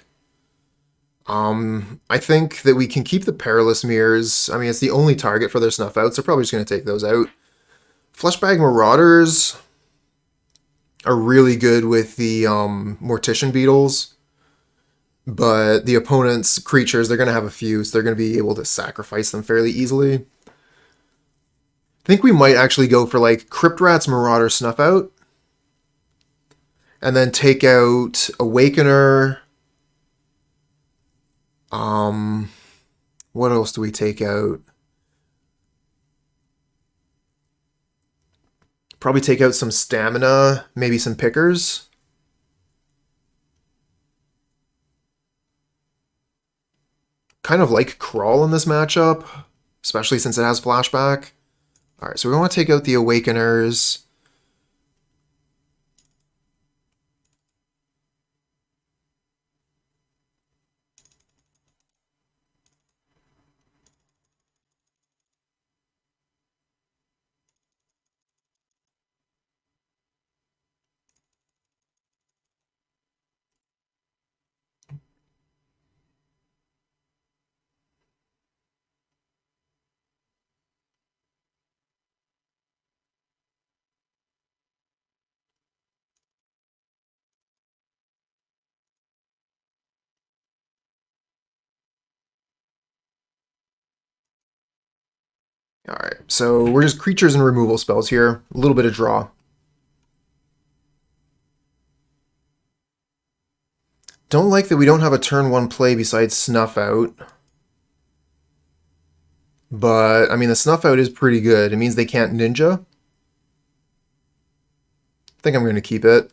I think that we can keep the Perilous Myrs. I mean, it's the only target for their Snuff Outs. They're probably just going to take those out. Fleshbag Marauders are really good with the Mortician Beetles. but the opponent's creatures, they're going to have a few, so they're going to be able to sacrifice them fairly easily. I think we might actually go for like Crypt Rats, Marauder, Snuff Out, and then take out Awakener. What else do we take out? Probably take out some Stamina, maybe some Pickers. Kind of like Crawl in this matchup, especially since it has Flashback. Alright, so we want to take out the Awakeners. Alright, so we're just creatures and removal spells here. A little bit of draw. Don't like that we don't have a turn 1 play besides Snuff Out. But, I mean, the Snuff Out is pretty good. It means they can't Ninja. I think I'm going to keep it.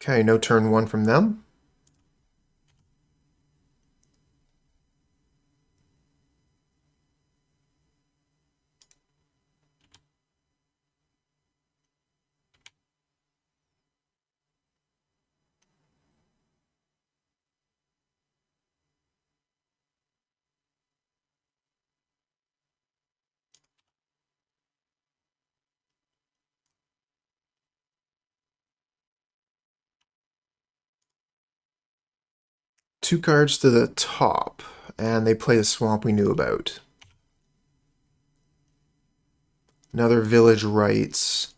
Okay, no turn 1 from them. Two cards to the top, and they play the swamp we knew about. Another Village Rites.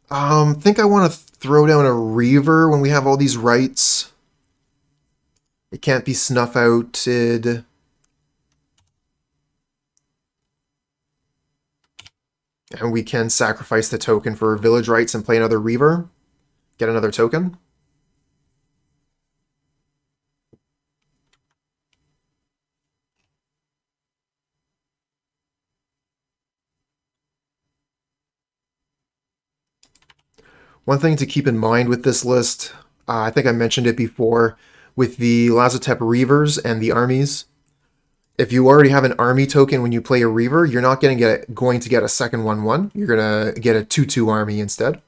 Think I want to throw down a Reaver when we have all these rights. It can't be Snuff Outed. And we can sacrifice the token for Village Rites and play another Reaver. Get another token. One thing to keep in mind with this list, I think I mentioned it before, with the Lazotep Reavers and the armies. If you already have an army token when you play a Reaver, you're not going to get a second 1/1. You're going to get a 2/2 army instead.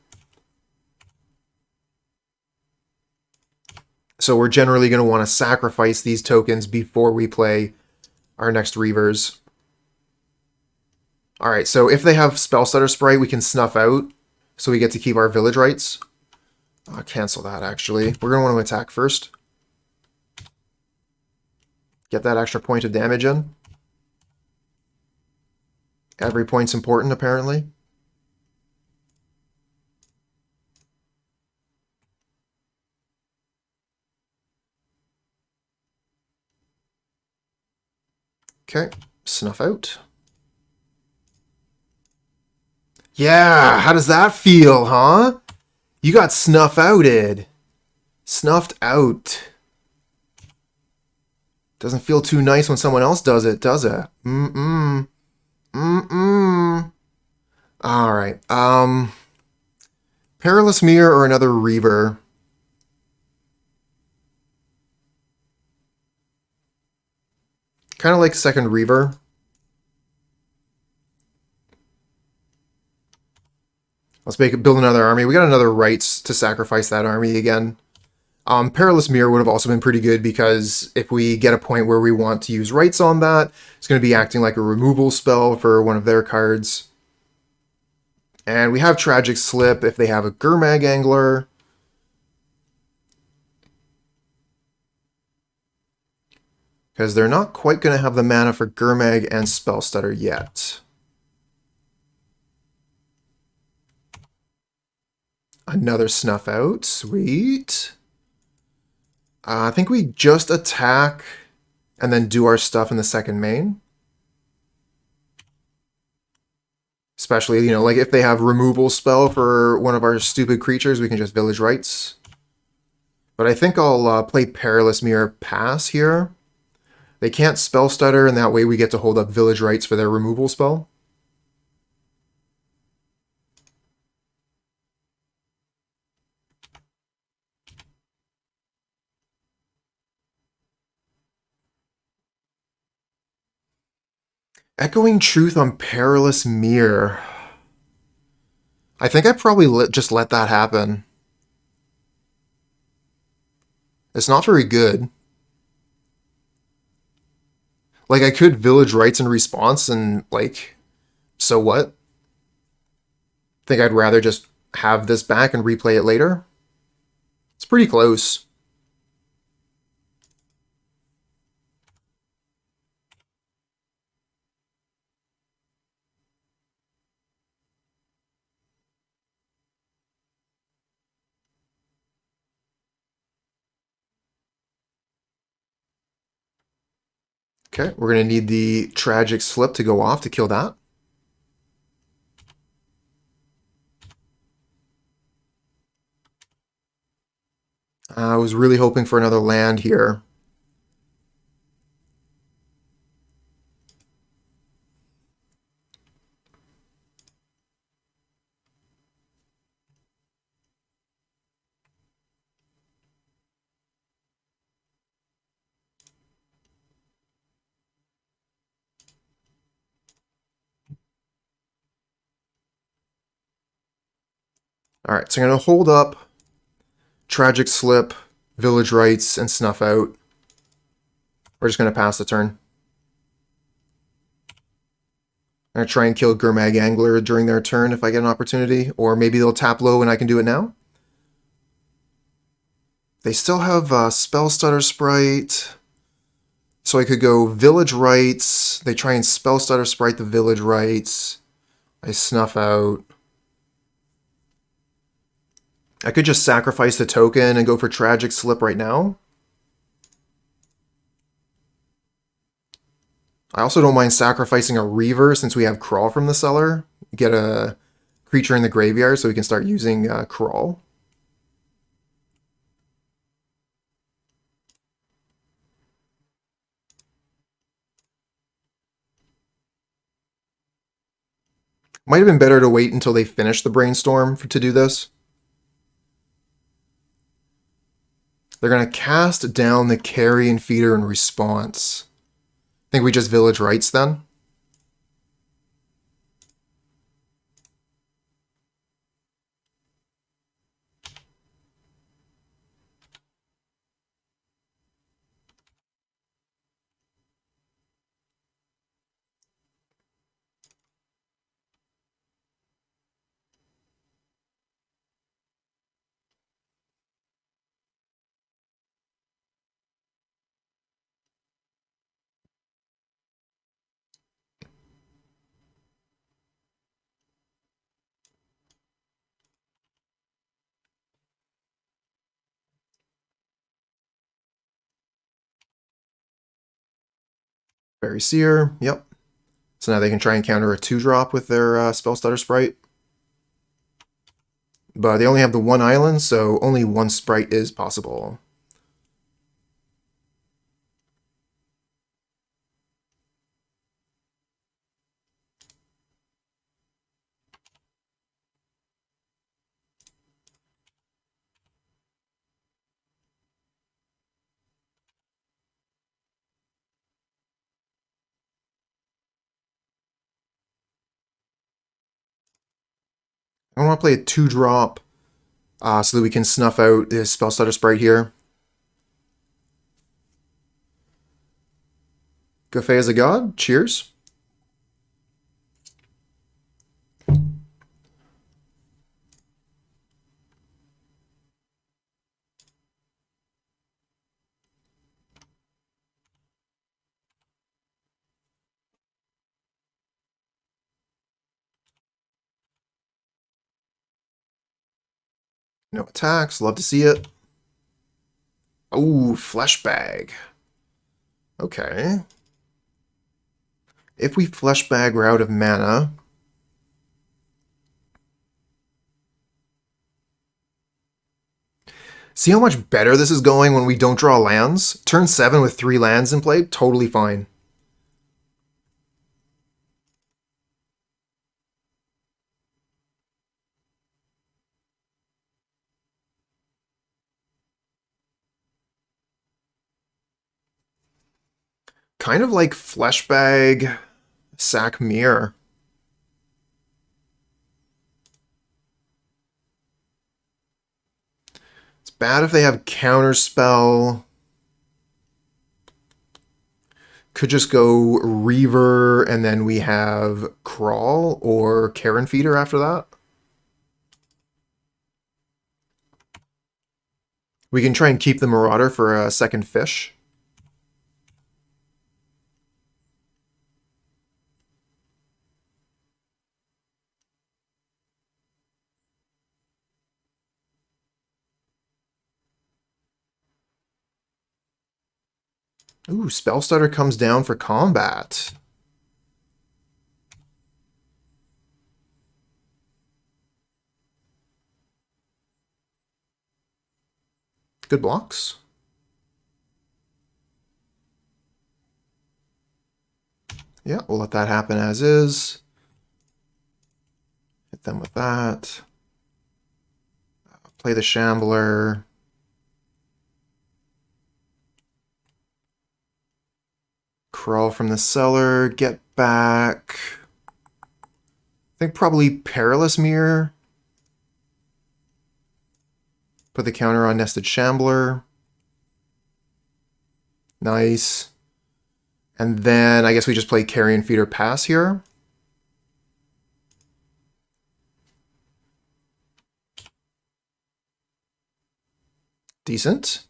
So we're generally going to want to sacrifice these tokens before we play our next Reavers. Alright, so if they have Spellstutter Sprite, we can Snuff Out. So we get to keep our Village Rites. I'll cancel that, actually. We're going to want to attack first. Get that extra point of damage in. Every point's important, apparently. Okay, Snuff Out. Yeah, how does that feel, huh? You got Snuff Outed. Snuffed out. Doesn't feel too nice when someone else does it, does it? Alright, Perilous Myr or another Reaver? Kind of like second Reaver. Let's build another army. We got another Rights to sacrifice that army again. Perilous Myr would have also been pretty good because if we get a point where we want to use Rights on that, it's going to be acting like a removal spell for one of their cards. And we have Tragic Slip if they have a Gurmag Angler. Because they're not quite going to have the mana for Gurmag and Spellstutter yet. Another Snuff Out. Sweet. I think we just attack and then do our stuff in the second main. Especially, you know, like if they have removal spell for one of our stupid creatures, we can just Village Rites. But I think I'll play Perilous Myr pass here. They can't Spell Stutter, and that way we get to hold up Village Rites for their removal spell. Echoing Truth on Perilous Myr. I think I probably just let that happen. It's not very good. Like, I could Village Rites in response, and, like, so what? Think I'd rather just have this back and replay it later? It's pretty close. Okay, we're going to need the Tragic Slip to go off to kill that. I was really hoping for another land here. Alright, so I'm going to hold up Tragic Slip, Village Rites, and Snuff Out. We're just going to pass the turn. I'm going to try and kill Gurmag Angler during their turn if I get an opportunity, or maybe they'll tap low and I can do it now. They still have Spell Stutter Sprite, so I could go Village Rites. They try and Spell Stutter Sprite the Village Rites. I Snuff Out. I could just sacrifice the token and go for Tragic Slip right now. I also don't mind sacrificing a Reaver since we have Crawl from the Cellar. Get a creature in the graveyard so we can start using Crawl. Might have been better to wait until they finish the Brainstorm to do this. They're going to cast down the Carrion Feeder in response. I think we just Village Rites then. Fairy Seer, yep. So now they can try and counter a 2-drop with their Spell Stutter Sprite. But they only have the one island, so only one sprite is possible. I want to play a 2-drop so that we can snuff out this Spell Stutter Sprite here. Gafei as a god, cheers. No attacks. Love to see it. Oh, Fleshbag. Okay. If we Fleshbag, we're out of mana. See how much better this is going when we don't draw lands? Turn 7 with 3 lands in play, totally fine. Kind of like Fleshbag, Sack Myr. It's bad if they have Counterspell. Could just go Reaver, and then we have Crawl or Carrion Feeder after that. We can try and keep the Marauder for a second fish. Ooh, Spellstutter comes down for combat. Good blocks. Yeah, we'll let that happen as is. Hit them with that. Play the Shambler. Crawl from the Cellar. Get back. I think probably Perilous Myr. Put the counter on Nested Shambler. Nice. And then I guess we just play Carrion Feeder pass here. Decent.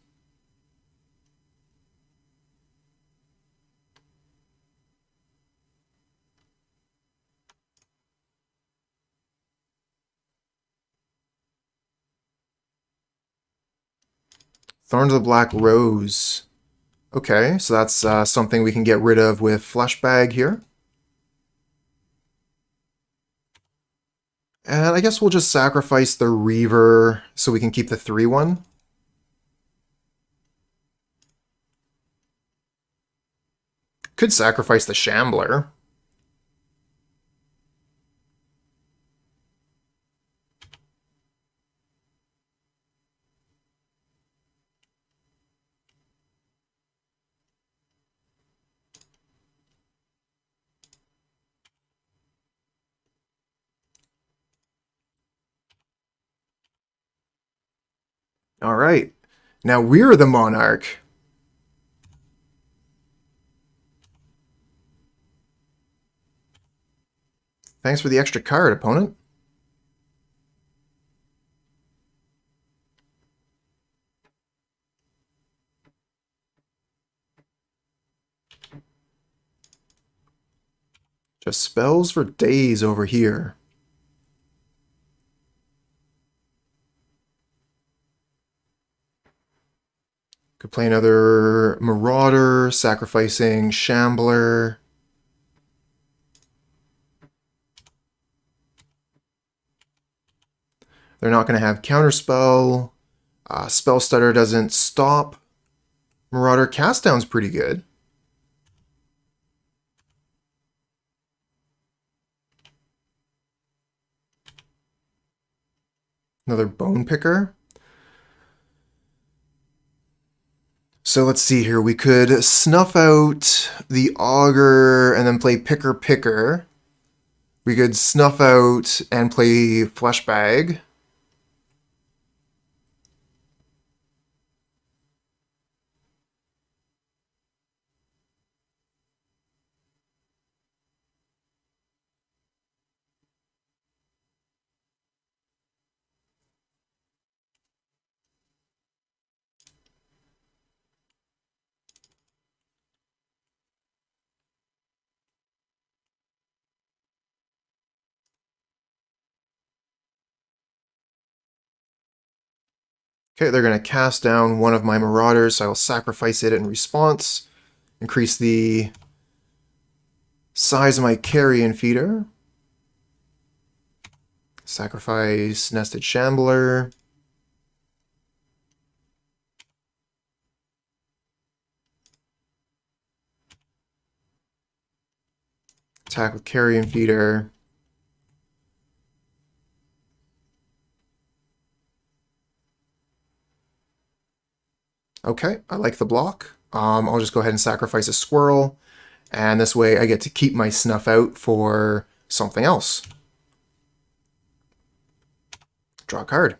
Thorns of the Black Rose. Okay, so that's something we can get rid of with Fleshbag here. And I guess we'll just sacrifice the Reaver so we can keep the 3-1. Could sacrifice the Shambler. All right. Now we're the Monarch. Thanks for the extra card, opponent. Just spells for days over here. Could play another Marauder, sacrificing Shambler. They're not going to have Counterspell. Spellstutter doesn't stop. Marauder cast down's pretty good. Another Bone Picker. So let's see here. We could snuff out the Augur and then play Picker Picker. We could snuff out and play Fleshbag. Okay, they're going to cast down one of my Marauders, so I will sacrifice it in response. Increase the size of my Carrion Feeder. Sacrifice Nested Shambler. Attack with Carrion Feeder. Okay, I like the block. I'll just go ahead and sacrifice a squirrel, and this way I get to keep my Snuff Out for something else. Draw a card.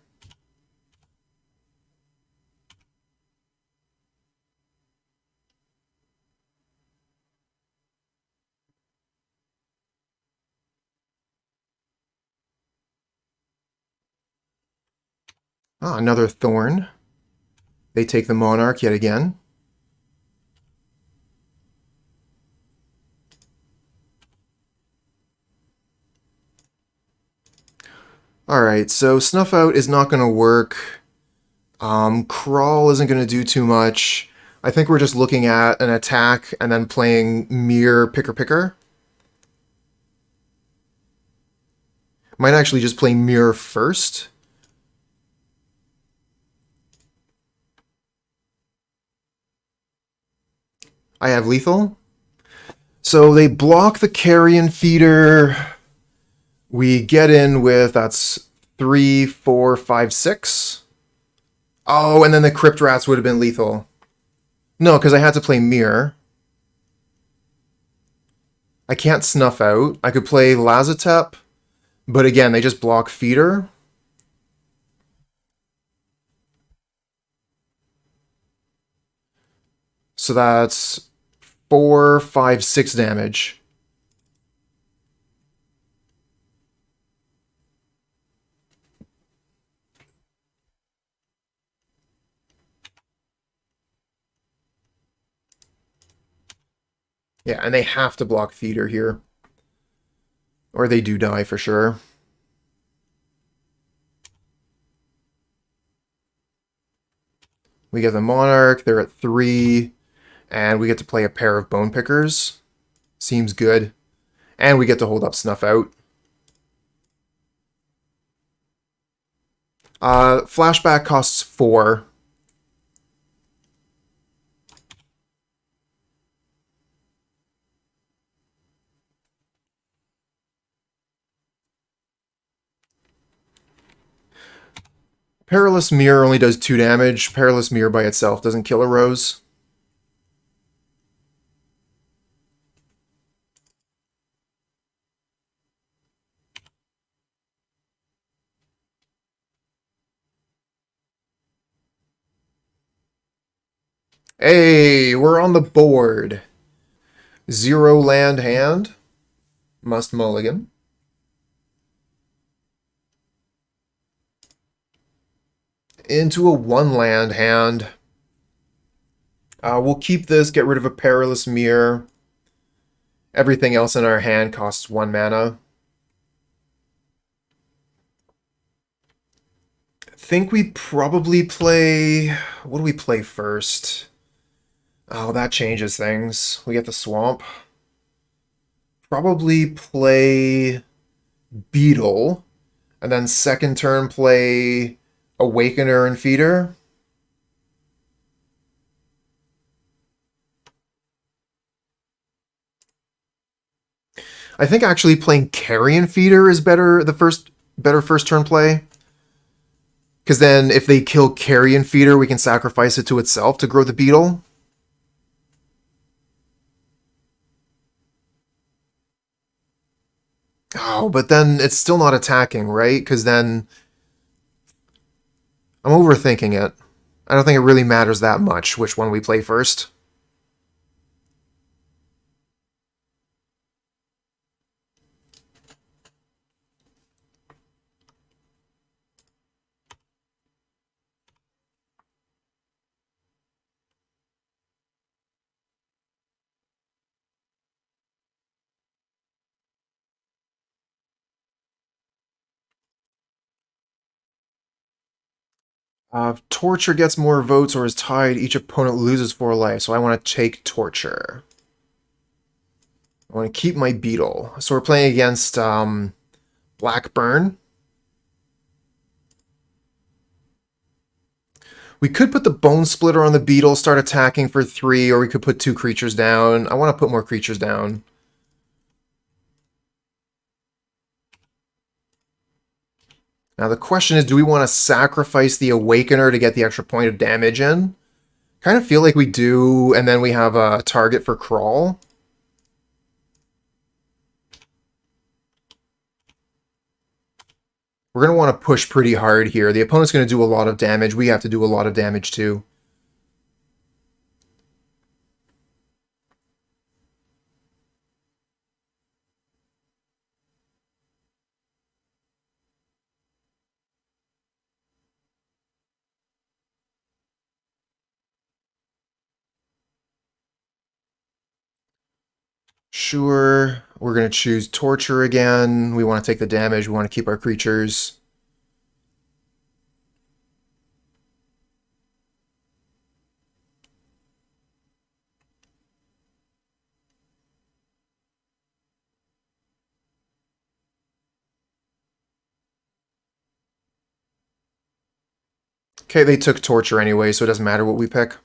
Ah, another Thorn. They take the Monarch yet again. Alright, so Snuff Out is not going to work. Crawl isn't going to do too much. I think we're just looking at an attack and then playing Myr Picker. Might actually just play Myr first. I have lethal. So they block the Carrion Feeder. We get in with, that's 3, 4, 5, 6. Oh, and then the Crypt Rats would have been lethal. No, because I had to play Myr. I can't Snuff Out. I could play Lazotep, but again, they just block Feeder. So that's 4, 5, 6 damage. Yeah, and they have to block Feeder here. Or they do die for sure. We get the Monarch, they're at 3, and we get to play a pair of Bone Pickers. Seems good. And we get to hold up Snuff Out. Flashback costs 4. Perilous Myr only does 2 damage. Perilous Myr by itself doesn't kill a Rose. Hey, we're on the board. 0 land hand. Must mulligan. Into a 1 land hand. We'll keep this, get rid of a Perilous Myr. Everything else in our hand costs 1 mana. I think we probably play... What do we play first? Oh, that changes things. We get the Swamp. Probably play Beetle. And then second turn play Awakener and Feeder. I think actually playing Carrion Feeder is better first turn play. Because then if they kill Carrion Feeder, we can sacrifice it to itself to grow the Beetle. Oh, but then it's still not attacking, right? Because then I'm overthinking it. I don't think it really matters that much which one we play first. Torture gets more votes or is tied. Each opponent loses 4 life, so I want to take Torture. I want to keep my Beetle. So we're playing against Blackburn. We could put the Bonesplitter on the Beetle, start attacking for 3, or we could put 2 creatures down. I want to put more creatures down. Now the question is, do we want to sacrifice the Awakener to get the extra point of damage in? Kind of feel like we do, and then we have a target for Crawl. We're going to want to push pretty hard here. The opponent's going to do a lot of damage. We have to do a lot of damage too. Sure, we're going to choose Torture again. We want to take the damage. We want to keep our creatures. Okay, they took Torture anyway, so it doesn't matter what we pick.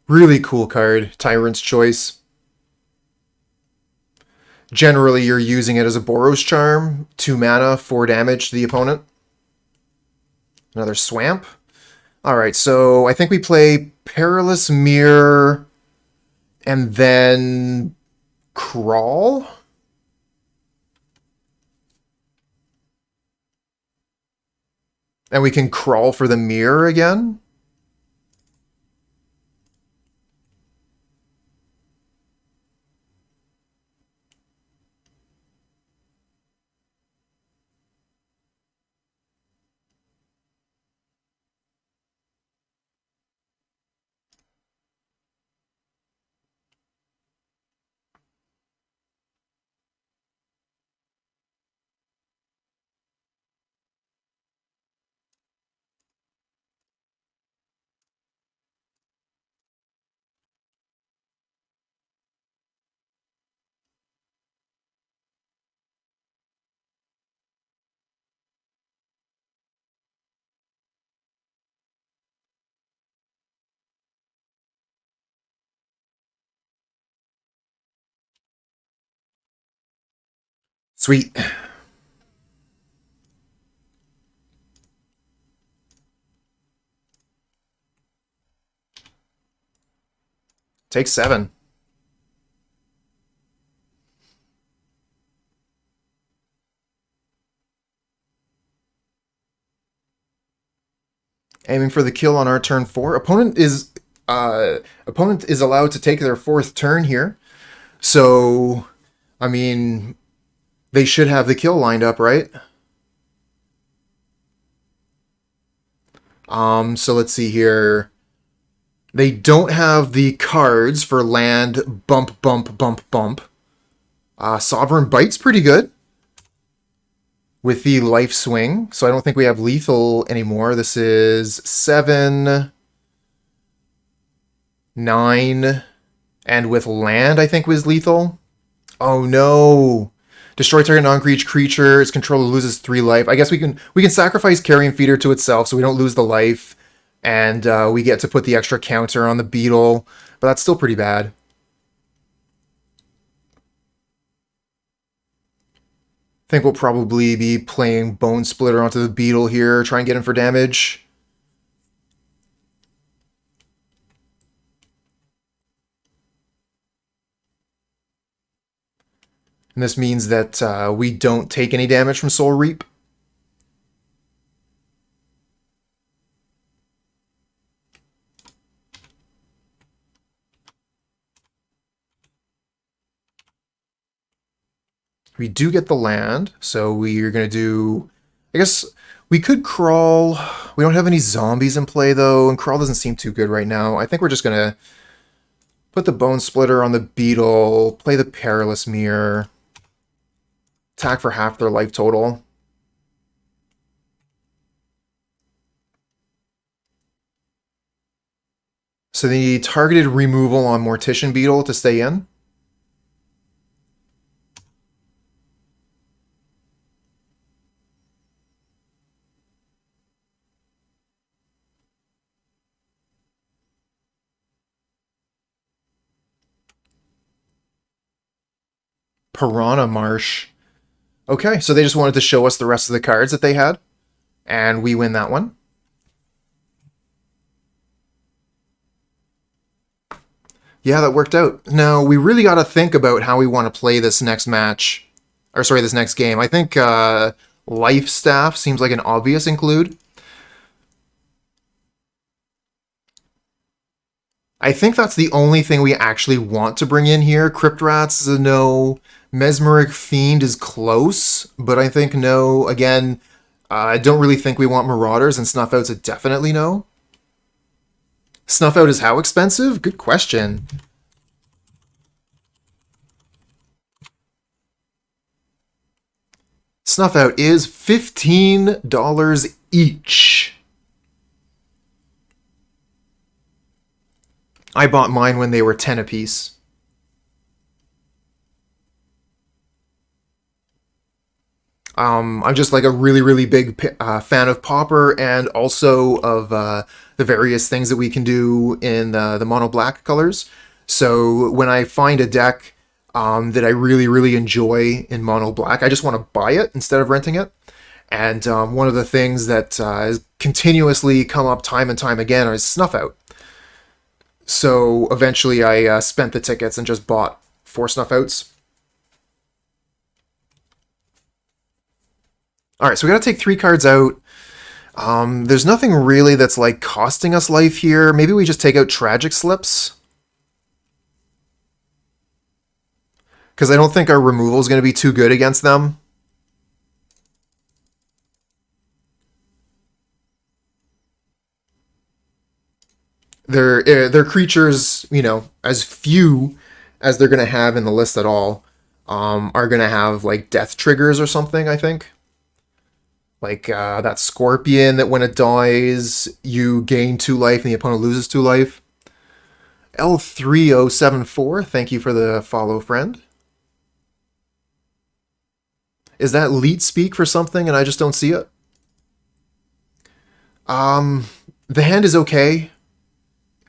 Really cool card, Tyrant's Choice. Generally, you're using it as a Boros Charm. 2 mana, 4 damage to the opponent. Another Swamp. Alright, so I think we play Perilous Myr and then Crawl. And we can Crawl for the Myr again. Sweet. Take 7. Aiming for the kill on our turn 4. Opponent is allowed to take their 4th turn here. So, I mean, they should have the kill lined up, right? So let's see here. They don't have the cards for land bump, bump, bump, bump. Sovereign Bite's pretty good with the life swing. So I don't think we have lethal anymore. This is 7, 9, and with land I think was lethal. Oh no. Destroy target non-creature creature. Its controller loses 3 life. I guess we can sacrifice Carrion Feeder to itself so we don't lose the life. And we get to put the extra counter on the Beetle. But that's still pretty bad. I think we'll probably be playing Bonesplitter onto the Beetle here. Try and get him for damage. And this means that we don't take any damage from Soul Reap. We do get the land, so we're going to do... I guess we could Crawl. We don't have any zombies in play, though, and Crawl doesn't seem too good right now. I think we're just going to put the Bonesplitter on the Beetle, play the Perilous Myr. attack for half their life total. So they need targeted removal on Mortician Beetle to stay in. Piranha Marsh. Okay, so they just wanted to show us the rest of the cards that they had, and we win that one. Yeah, that worked out. Now, we really got to think about how we want to play this next match. Or, sorry, this next game. I think Lifestaff seems like an obvious include. I think that's the only thing we actually want to bring in here. Crypt Rats is a no. Mesmeric Fiend is close, but I think no. Again, I don't really think we want Marauders, and Snuff Out's a definitely no. Snuff Out is how expensive? Good question. Snuff Out is $15 each. I bought mine when they were 10 apiece. I'm just like a really, really big fan of Pauper and also of the various things that we can do in the mono black colors. So when I find a deck that I really, really enjoy in mono black, I just want to buy it instead of renting it. And one of the things that has continuously come up time and time again is Snuff Out. So eventually I spent the tickets and just bought 4 Snuff Outs. Alright, so we gotta take 3 cards out. There's nothing really that's like costing us life here. Maybe we just take out Tragic Slips. Because I don't think our removal is going to be too good against them. Their creatures, you know, as few as they're going to have in the list at all, are going to have like death triggers or something, I think. Like that Scorpion that when it dies, you gain 2 life and the opponent loses 2 life. L3074, thank you for the follow, friend. Is that leet speak for something and I just don't see it? The hand is okay.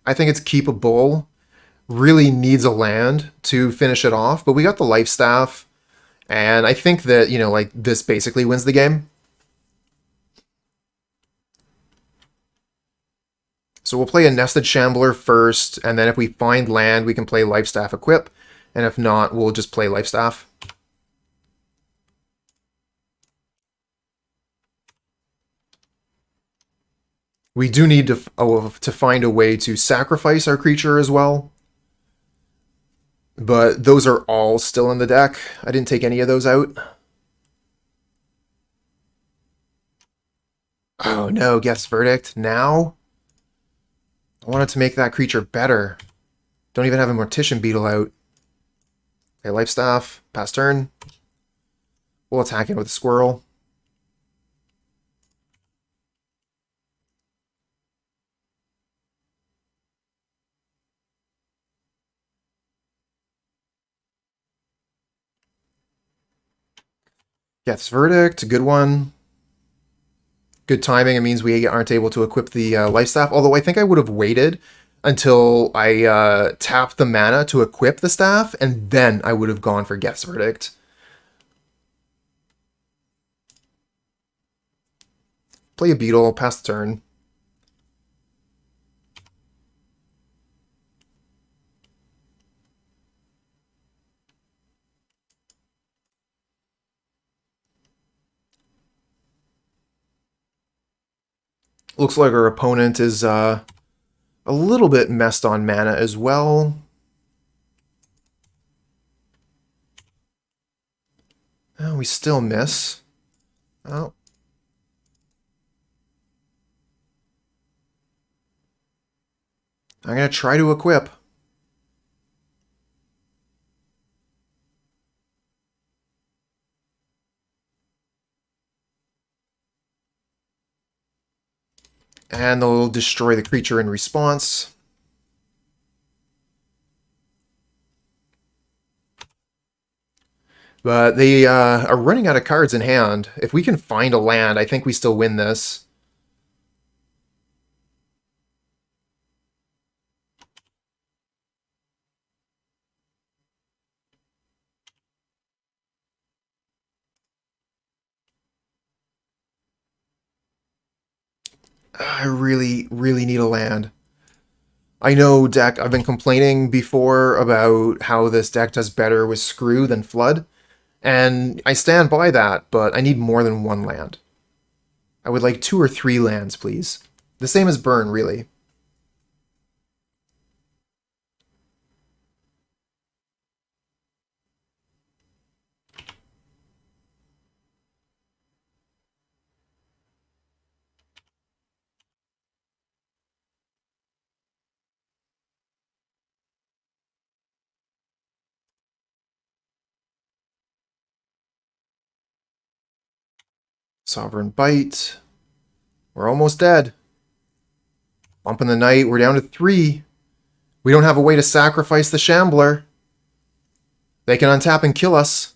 I think it's keepable. Really needs a land to finish it off, but we got the Lifestaff, and I think that, you know, like, this basically wins the game. So we'll play a Nested Shambler first, and then if we find land, we can play Lifestaff Equip, and if not, we'll just play Lifestaff. We do need to find a way to sacrifice our creature as well. But those are all still in the deck. I didn't take any of those out. Oh no, Guess Verdict. Now? I wanted to make that creature better. Don't even have a Mortician Beetle out. Okay, Lifestaff. Pass turn. We'll attack it with a Squirrel. Guess Verdict, good one. Good timing. It means we aren't able to equip the Lifestaff, although I think I would have waited until I tapped the mana to equip the staff, and then I would have gone for Guess Verdict. Play a Beetle, pass the turn. Looks like our opponent is a little bit messed on mana as well. Oh, we still miss. Oh. I'm going to try to equip. And they'll destroy the creature in response. But they are running out of cards in hand. If we can find a land, I think we still win this. I really, really need a land. I know deck, I've been complaining before about how this deck does better with Screw than Flood, and I stand by that, but I need more than one land. I would like 2 or 3 lands, please. The same as Burn, really. Sovereign Bite. We're almost dead. Bump in the Night, we're down to 3. We don't have a way to sacrifice the Shambler. They can untap and kill us.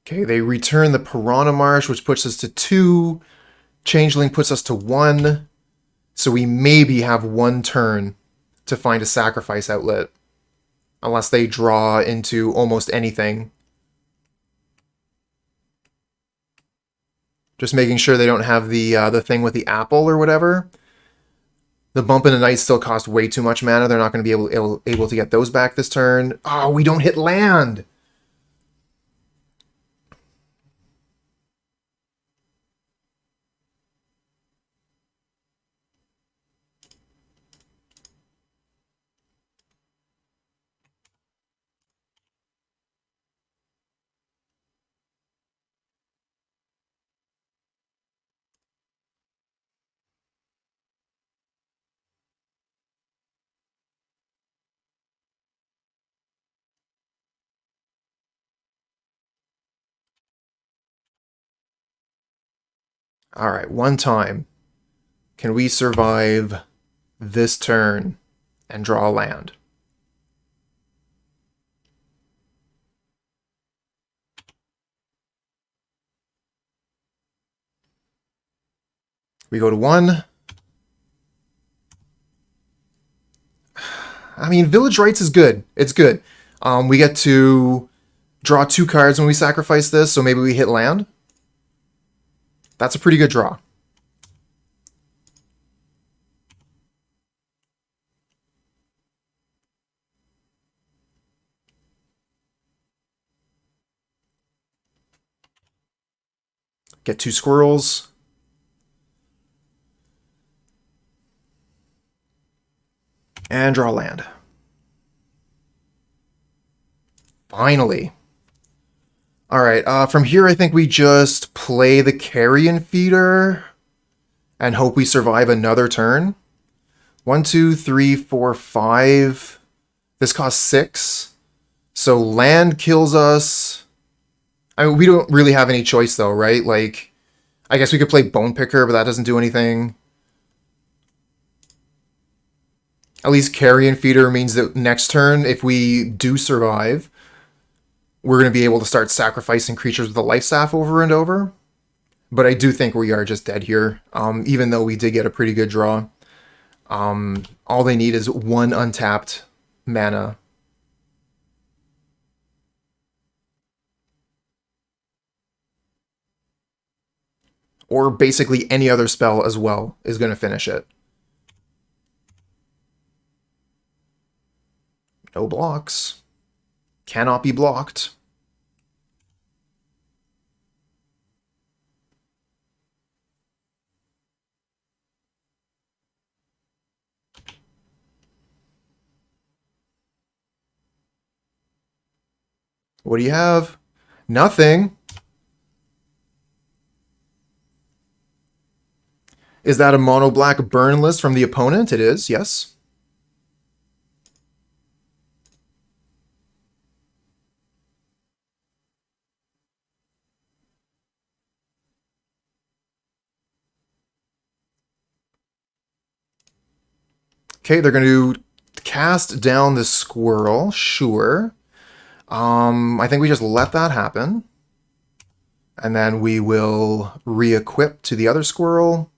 Okay, they return the Piranha Marsh, which puts us to 2. Changeling puts us to 1. So we maybe have 1 turn to find a sacrifice outlet. Unless they draw into almost anything. Just making sure they don't have the thing with the apple or whatever. The Bump in the Night still cost way too much mana. They're not going to be able to get those back this turn. Oh, we don't hit land! Alright, one time. Can we survive this turn and draw a land? We go to 1. I mean, Village Rites is good. It's good. We get to draw 2 cards when we sacrifice this, so maybe we hit land. That's a pretty good draw. Get 2 squirrels. And draw land. Finally. Alright, from here I think we just play the Carrion Feeder and hope we survive another turn. 1, 2, 3, 4, 5. This costs 6. So land kills us. I mean, we don't really have any choice though, right? Like, I guess we could play Bone Picker, but that doesn't do anything. At least Carrion Feeder means that next turn, if we do survive, we're going to be able to start sacrificing creatures with a Lifestaff over and over. But I do think we are just dead here, even though we did get a pretty good draw. All they need is 1 untapped mana. Or basically any other spell as well is going to finish it. No blocks. Cannot be blocked. What do you have? Nothing. Is that a mono black burn list from the opponent? It is, yes. Okay, they're going to cast down the squirrel. Sure. I think we just let that happen. And then we will re-equip to the other squirrel.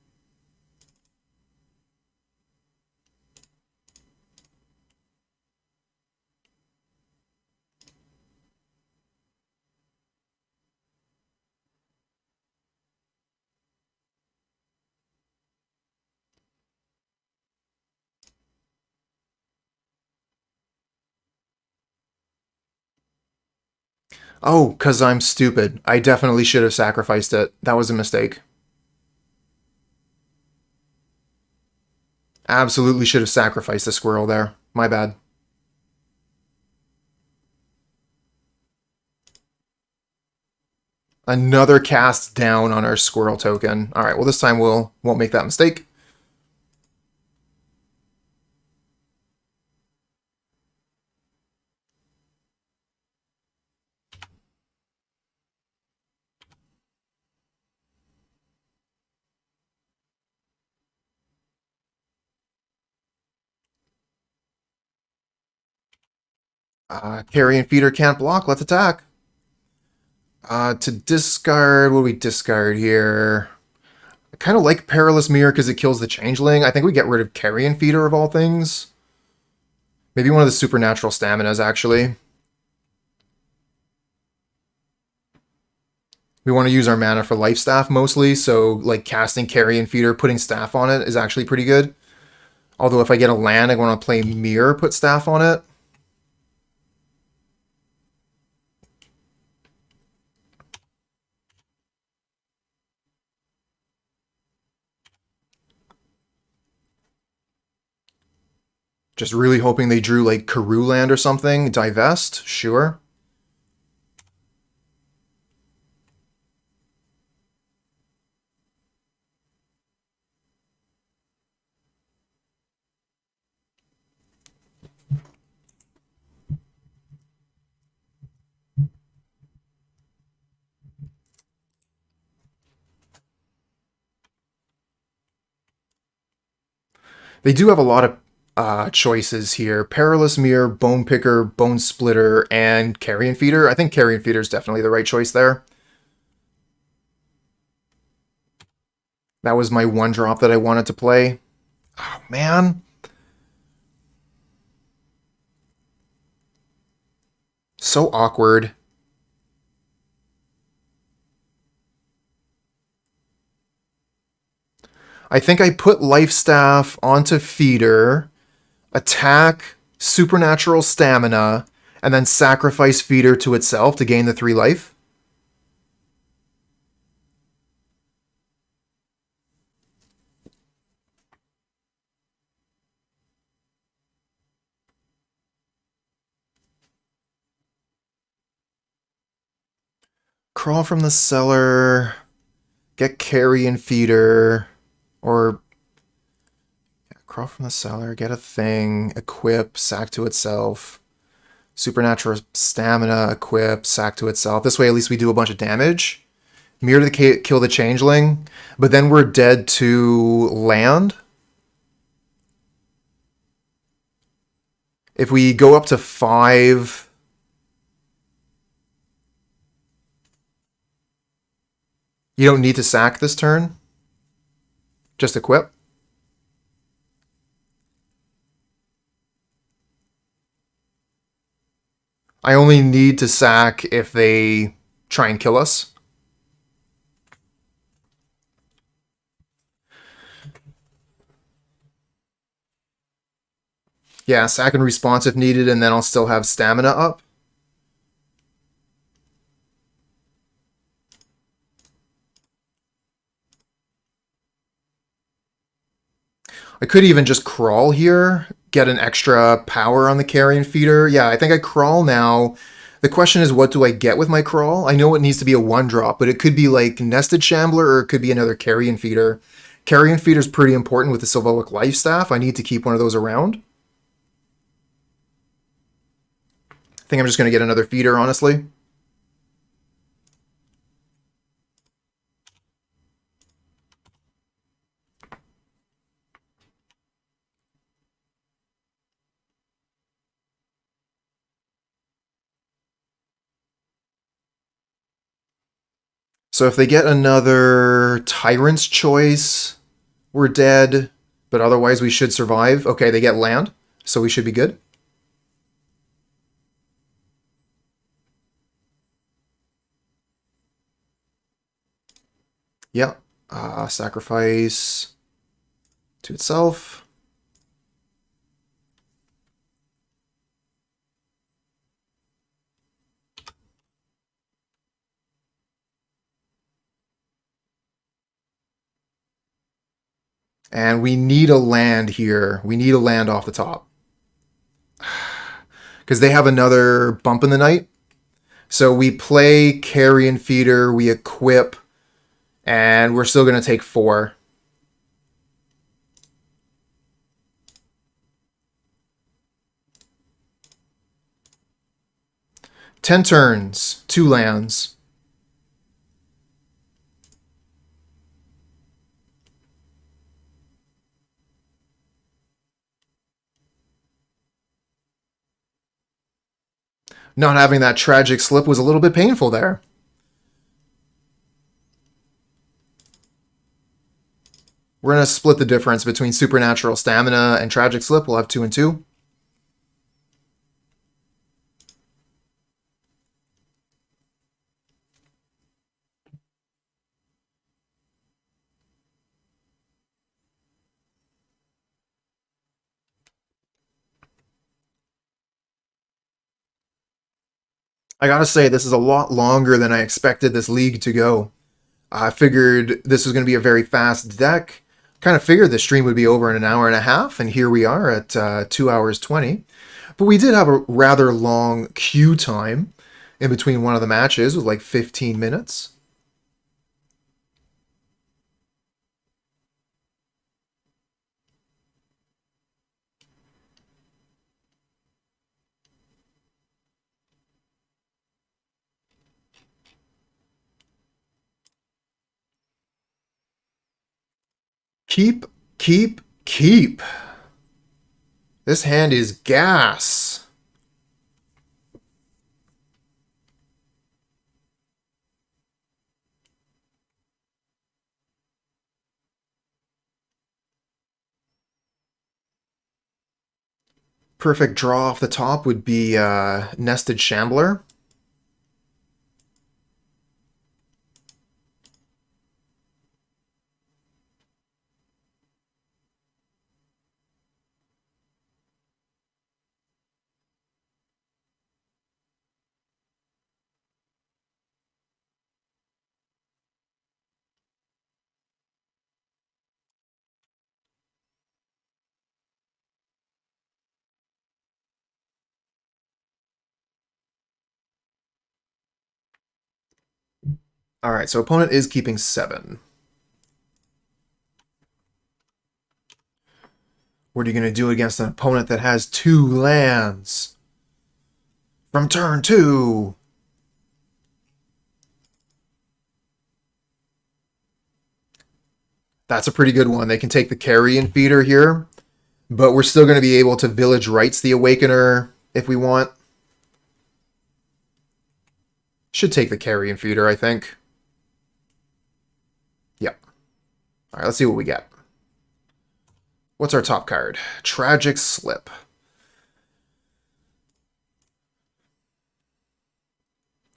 Oh, because I'm stupid. I definitely should have sacrificed it. That was a mistake. Absolutely should have sacrificed the squirrel there. My bad. Another cast down on our squirrel token. All right, well, this time won't make that mistake. Carrion Feeder can't block. Let's attack. To discard, what do we discard here? I kind of like Perilous Myr because it kills the Changeling. I think we get rid of Carrion Feeder of all things. Maybe one of the supernatural staminas, actually. We want to use our mana for Lifestaff mostly, so like casting Carrion Feeder, putting Staff on it is actually pretty good. Although if I get a land, I want to play Myr, put Staff on it. Just really hoping they drew like Karoo land or something. Divest, sure. They do have a lot of choices here. Perilous Myr, Bone Picker, Bonesplitter, and Carrion Feeder. I think Carrion Feeder is definitely the right choice there. That was my one drop that I wanted to play. Oh, man. So awkward. I think I put Lifestaff onto Feeder, attack Supernatural Stamina, and then sacrifice Feeder to itself to gain the 3 life. Crawl from the Cellar, get Carrion Feeder, or crawl from the Cellar, get a thing, equip, sack to itself, Supernatural Stamina, equip, sack to itself. This way at least we do a bunch of damage. Myr to kill the Changeling, but then we're dead to land. If we go up to 5... You don't need to sack this turn. Just equip. I only need to sack if they try and kill us. Yeah, sack and response if needed, and then I'll still have stamina up. I could even just crawl here, get an extra power on the Carrion Feeder. Yeah, I think I crawl now. The question is, what do I get with my crawl? I know it needs to be a 1-drop, but it could be like Nested Shambler or it could be another Carrion Feeder. Carrion Feeder is pretty important with the Sylvok Lifestaff. I need to keep one of those around. I think I'm just going to get another feeder, honestly. So if they get another Tyrant's Choice, we're dead. But otherwise we should survive. Okay, they get land, so we should be good. Yeah. Sacrifice to itself. And we need a land here. We need a land off the top. Because they have another bump in the night. So we play Carrion Feeder, we equip, and we're still going to take 4. Ten turns, 2 lands. Not having that tragic slip was a little bit painful there. We're going to split the difference between Supernatural Stamina and Tragic Slip. We'll have 2 and 2. I gotta say, this is a lot longer than I expected this league to go. I figured this was going to be a very fast deck. Kind of figured the stream would be over in an hour and a half, and here we are at 2 hours 20. But we did have a rather long queue time in between one of the matches with like 15 minutes. Keep, keep, keep. This hand is gas. Perfect draw off the top would be Nested Shambler. Alright, so opponent is keeping 7. What are you going to do against an opponent that has 2 lands? From turn 2! That's a pretty good one. They can take the Carrion Feeder here, but we're still going to be able to Village Rites the Awakener if we want. Should take the Carrion Feeder, I think. Yep. Alright, let's see what we get. What's our top card? Tragic Slip.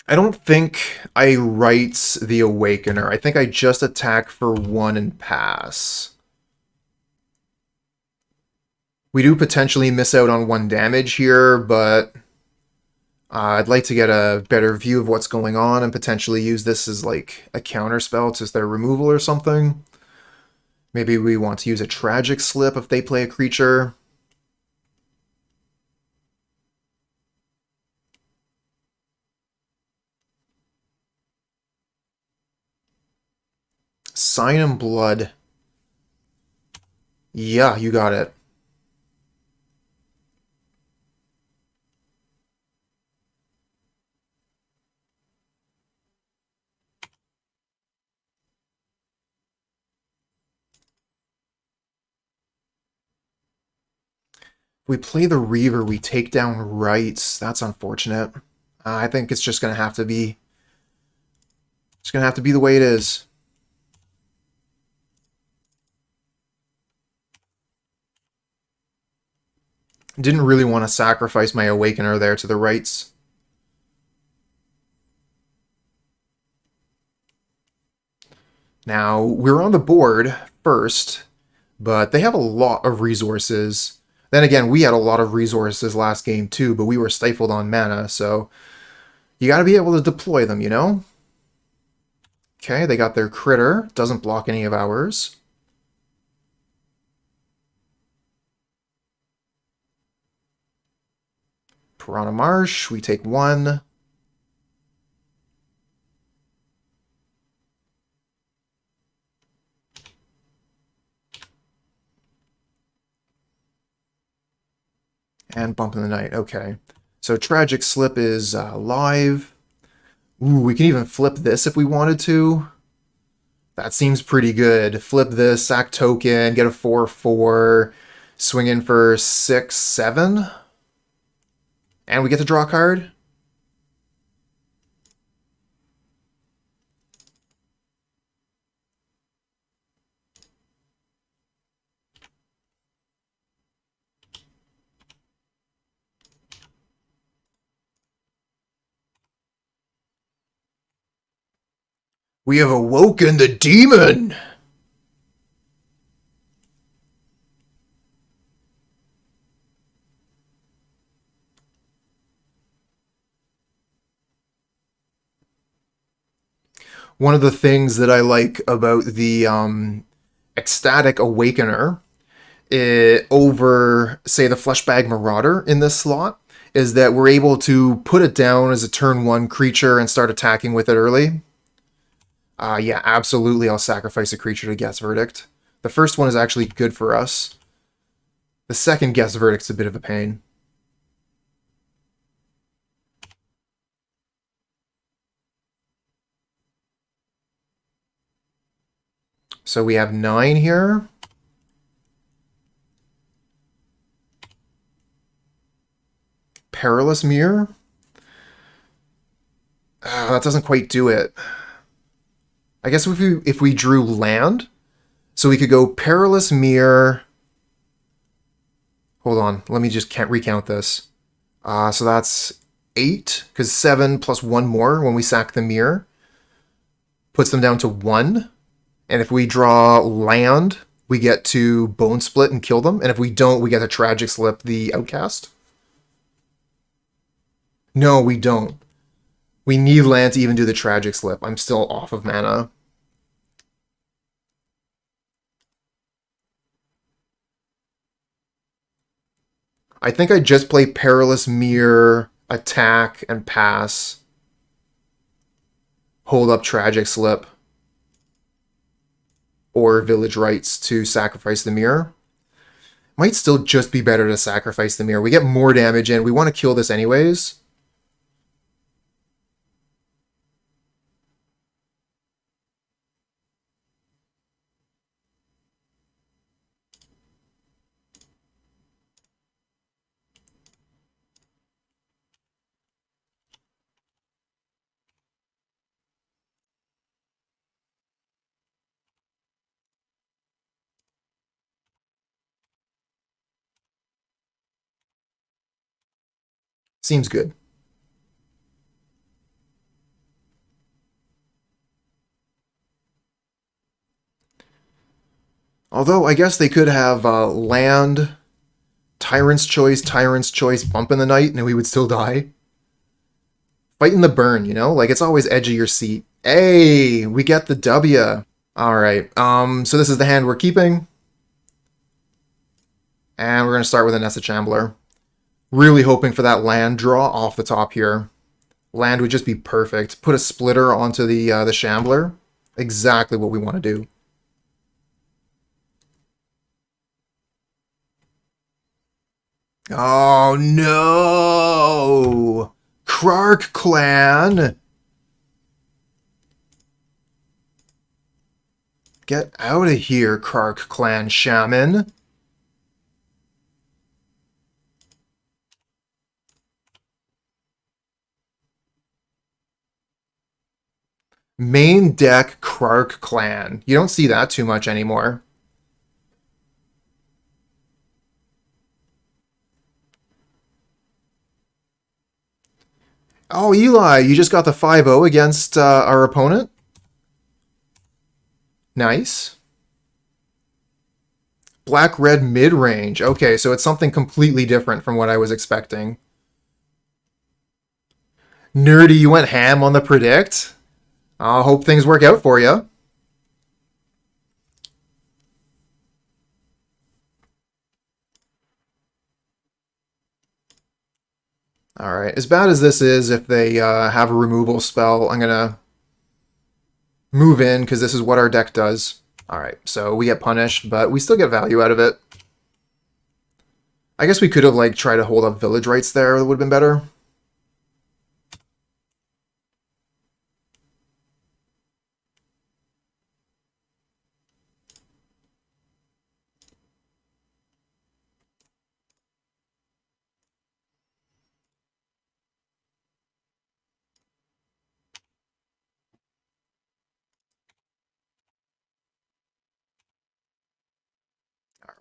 I don't think I Rites the Awakener. I think I just attack for 1 and pass. We do potentially miss out on 1 damage here, but I'd like to get a better view of what's going on and potentially use this as like a counter spell to their removal or something. Maybe we want to use a Tragic Slip if they play a creature. Sign in Blood. Yeah, you got it. If we play the Reaver, we take down Rites. That's unfortunate. I think it's just going to have to be It's going to have to be the way it is. Didn't really want to sacrifice my Awakener there to the rights. Now, we're on the board first, but they have a lot of resources. Then again, we had a lot of resources last game too, but we were stifled on mana, so you got to be able to deploy them, you know? Okay, they got their critter. Doesn't block any of ours. Piranha Marsh, we take 1. And Bump in the Night, okay. So Tragic Slip is live. Ooh, we can even flip this if we wanted to. That seems pretty good. Flip this, sack token, get a 4/4, swing in for 6/7. And we get to draw a card. We have awoken the demon! One of the things that I like about the Ecstatic Awakener over, say, the Fleshbag Marauder in this slot is that we're able to put it down as a turn 1 creature and start attacking with it early. Yeah, absolutely, I'll sacrifice a creature to Guess Verdict. The first one is actually good for us. The second Guess Verdict's a bit of a pain. So we have 9 here. Perilous Myr. That doesn't quite do it. I guess if we drew land, so we could go Perilous Myr. Hold on, let me just recount this. So that's 8, because 7 plus 1 more when we sack the Myr puts them down to 1. And if we draw land, we get to Bone Split and kill them. And if we don't, we get to Tragic Slip the Outcast. No, we don't. We need land to even do the Tragic Slip. I'm still off of mana. I think I just play Perilous Myr, attack, and pass. Hold up Tragic Slip. Or Village Rites to sacrifice the Myr. Might still just be better to sacrifice the Myr. We get more damage in. We want to kill this anyways. Seems good. Although, I guess they could have land, Tyrant's Choice, Bump in the Night, and we would still die. Fighting the burn, you know? Like, it's always edge of your seat. Hey, we get the W. Alright, so this is the hand we're keeping. And we're going to start with a Nested Shambler. Really hoping for that land draw off the top here. Land would just be perfect. Put a splitter onto the Shambler. Exactly what we want to do. Oh no! Krark Clan! Get out of here, Krark Clan Shaman. Main deck Krark Clan. You don't see that too much anymore. Oh, Eli, you just got the 5-0 against our opponent? Nice. Black-red mid-range. Okay, so it's something completely different from what I was expecting. Nerdy, you went ham on the predict? I hope things work out for you. Alright, as bad as this is, if they have a removal spell, I'm gonna move in, because this is what our deck does. Alright, so we get punished, but we still get value out of it. I guess we could have, like, tried to hold up Village Rites there. That would have been better.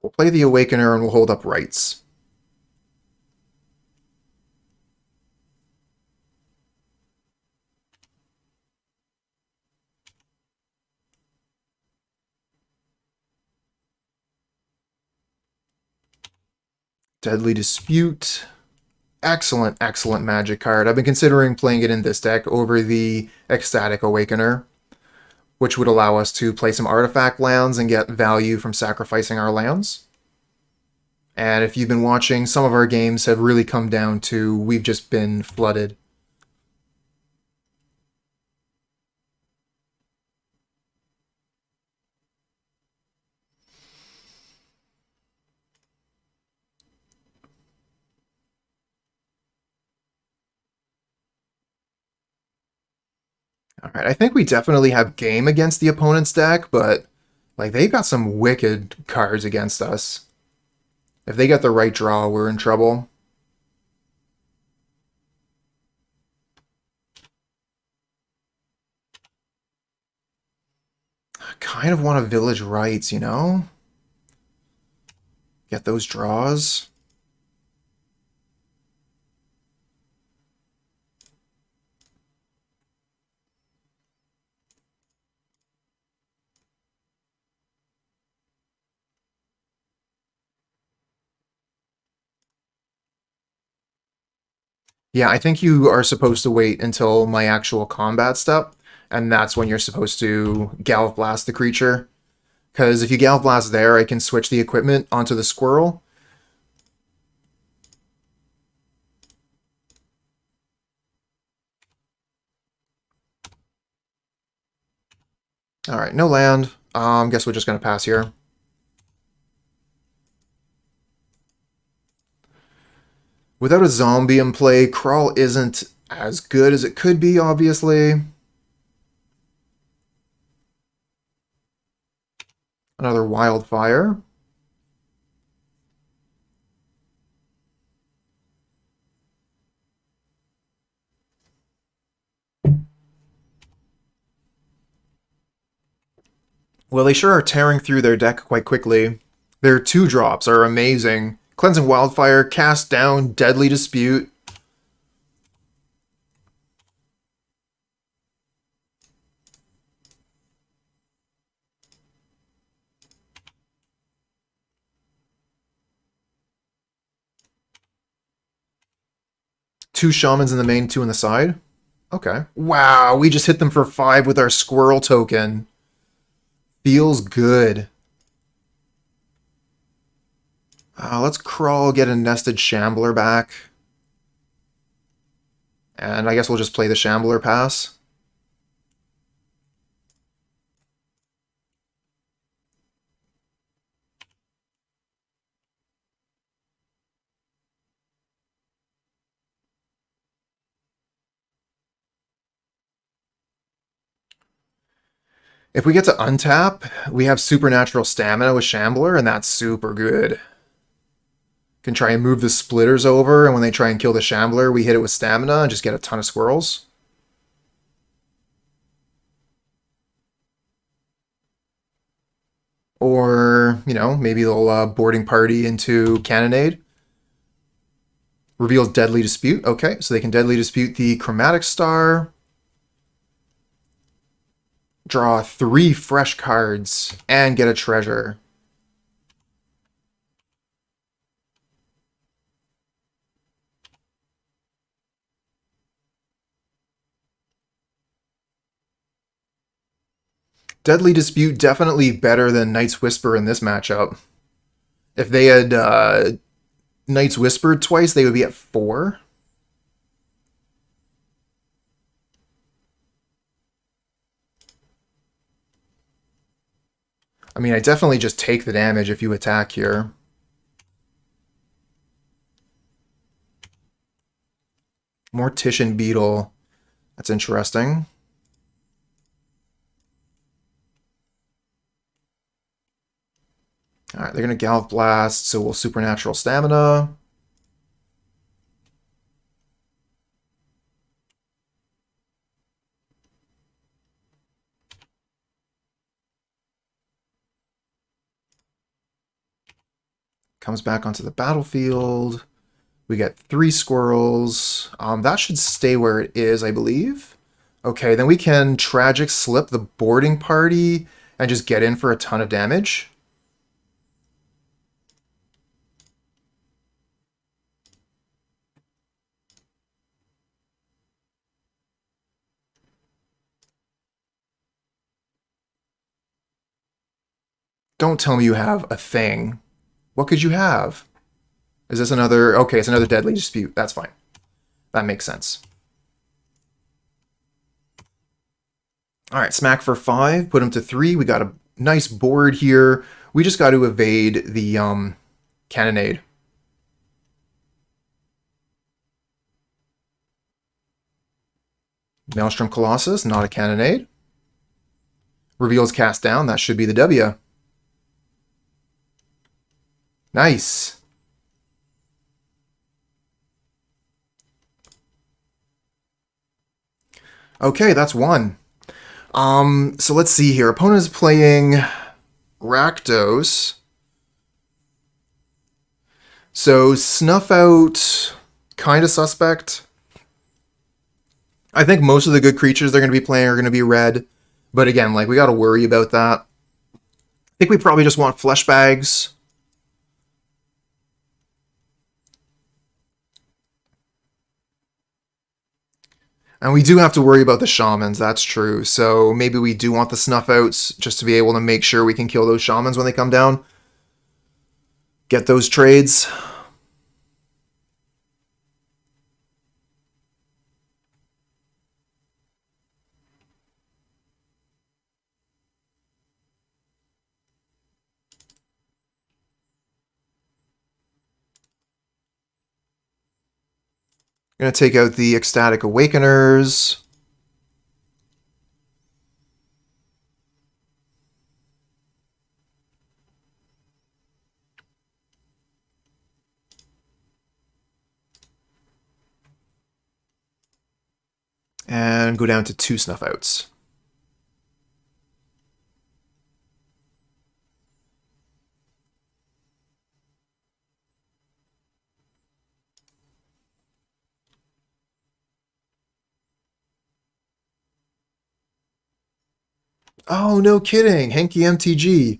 We'll play the Awakener and we'll hold up Rites. Deadly Dispute. Excellent, excellent Magic card. I've been considering playing it in this deck over the Ecstatic Awakener, which would allow us to play some artifact lands and get value from sacrificing our lands. And if you've been watching, some of our games have really come down to we've just been flooded. Alright, I think we definitely have game against the opponent's deck, but like they've got some wicked cards against us. If they get the right draw, we're in trouble. I kind of want a Village Rites, you know? Get those draws. Yeah, I think you are supposed to wait until my actual combat step, and that's when you're supposed to Galv Blast the creature. Because if you Galv Blast there, I can switch the equipment onto the squirrel. Alright, no land. Guess we're just going to pass here. Without a zombie in play, Crawl isn't as good as it could be, obviously. Another Wildfire. Well, they sure are tearing through their deck quite quickly. Their 2-drops are amazing. Cleansing Wildfire, Cast Down, Deadly Dispute. Two Shamans in the main, 2 in the side. Okay. Wow, we just hit them for 5 with our Squirrel token. Feels good. Let's Crawl, get a Nested Shambler back. And I guess we'll just play the Shambler pass. If we get to untap, we have Supernatural Stamina with Shambler, and that's super good. Can try and move the Splitters over, and when they try and kill the Shambler, we hit it with Stamina and just get a ton of squirrels. Or, you know, maybe they'll boarding party into Cannonade. Reveals Deadly Dispute. Okay, so they can Deadly Dispute the Chromatic Star. Draw 3 fresh cards and get a treasure. Deadly Dispute definitely better than Night's Whisper in this matchup. If they had Night's Whispered twice, they would be at 4. I mean, I definitely just take the damage if you attack here. Mortician Beetle. That's interesting. Alright, they're going to Gallop Blast, so we'll Supernatural Stamina. Comes back onto the battlefield. We get 3 squirrels. That should stay where it is, I believe. Okay, then we can Tragic Slip the boarding party and just get in for a ton of damage. Don't tell me you have a thing. What could you have? Is this another... Okay, it's another Deadly Dispute. That's fine. That makes sense. Alright, smack for 5. Put him to 3. We got a nice board here. We just got to evade the Cannonade. Maelstrom Colossus, not a Cannonade. Reveals Cast Down. That should be the W. Nice. Okay, that's 1. So let's see here. Opponent is playing Rakdos. So Snuff Out, kind of suspect. I think most of the good creatures they're going to be playing are going to be red. But again, like, we got to worry about that. I think we probably just want Fleshbags. And we do have to worry about the Shamans, that's true. So maybe we do want the Snuff Outs just to be able to make sure we can kill those Shamans when they come down. Get those trades. Gonna take out the Ecstatic Awakeners. And go down to 2 Snuff Outs. Oh, no kidding. Henky MTG.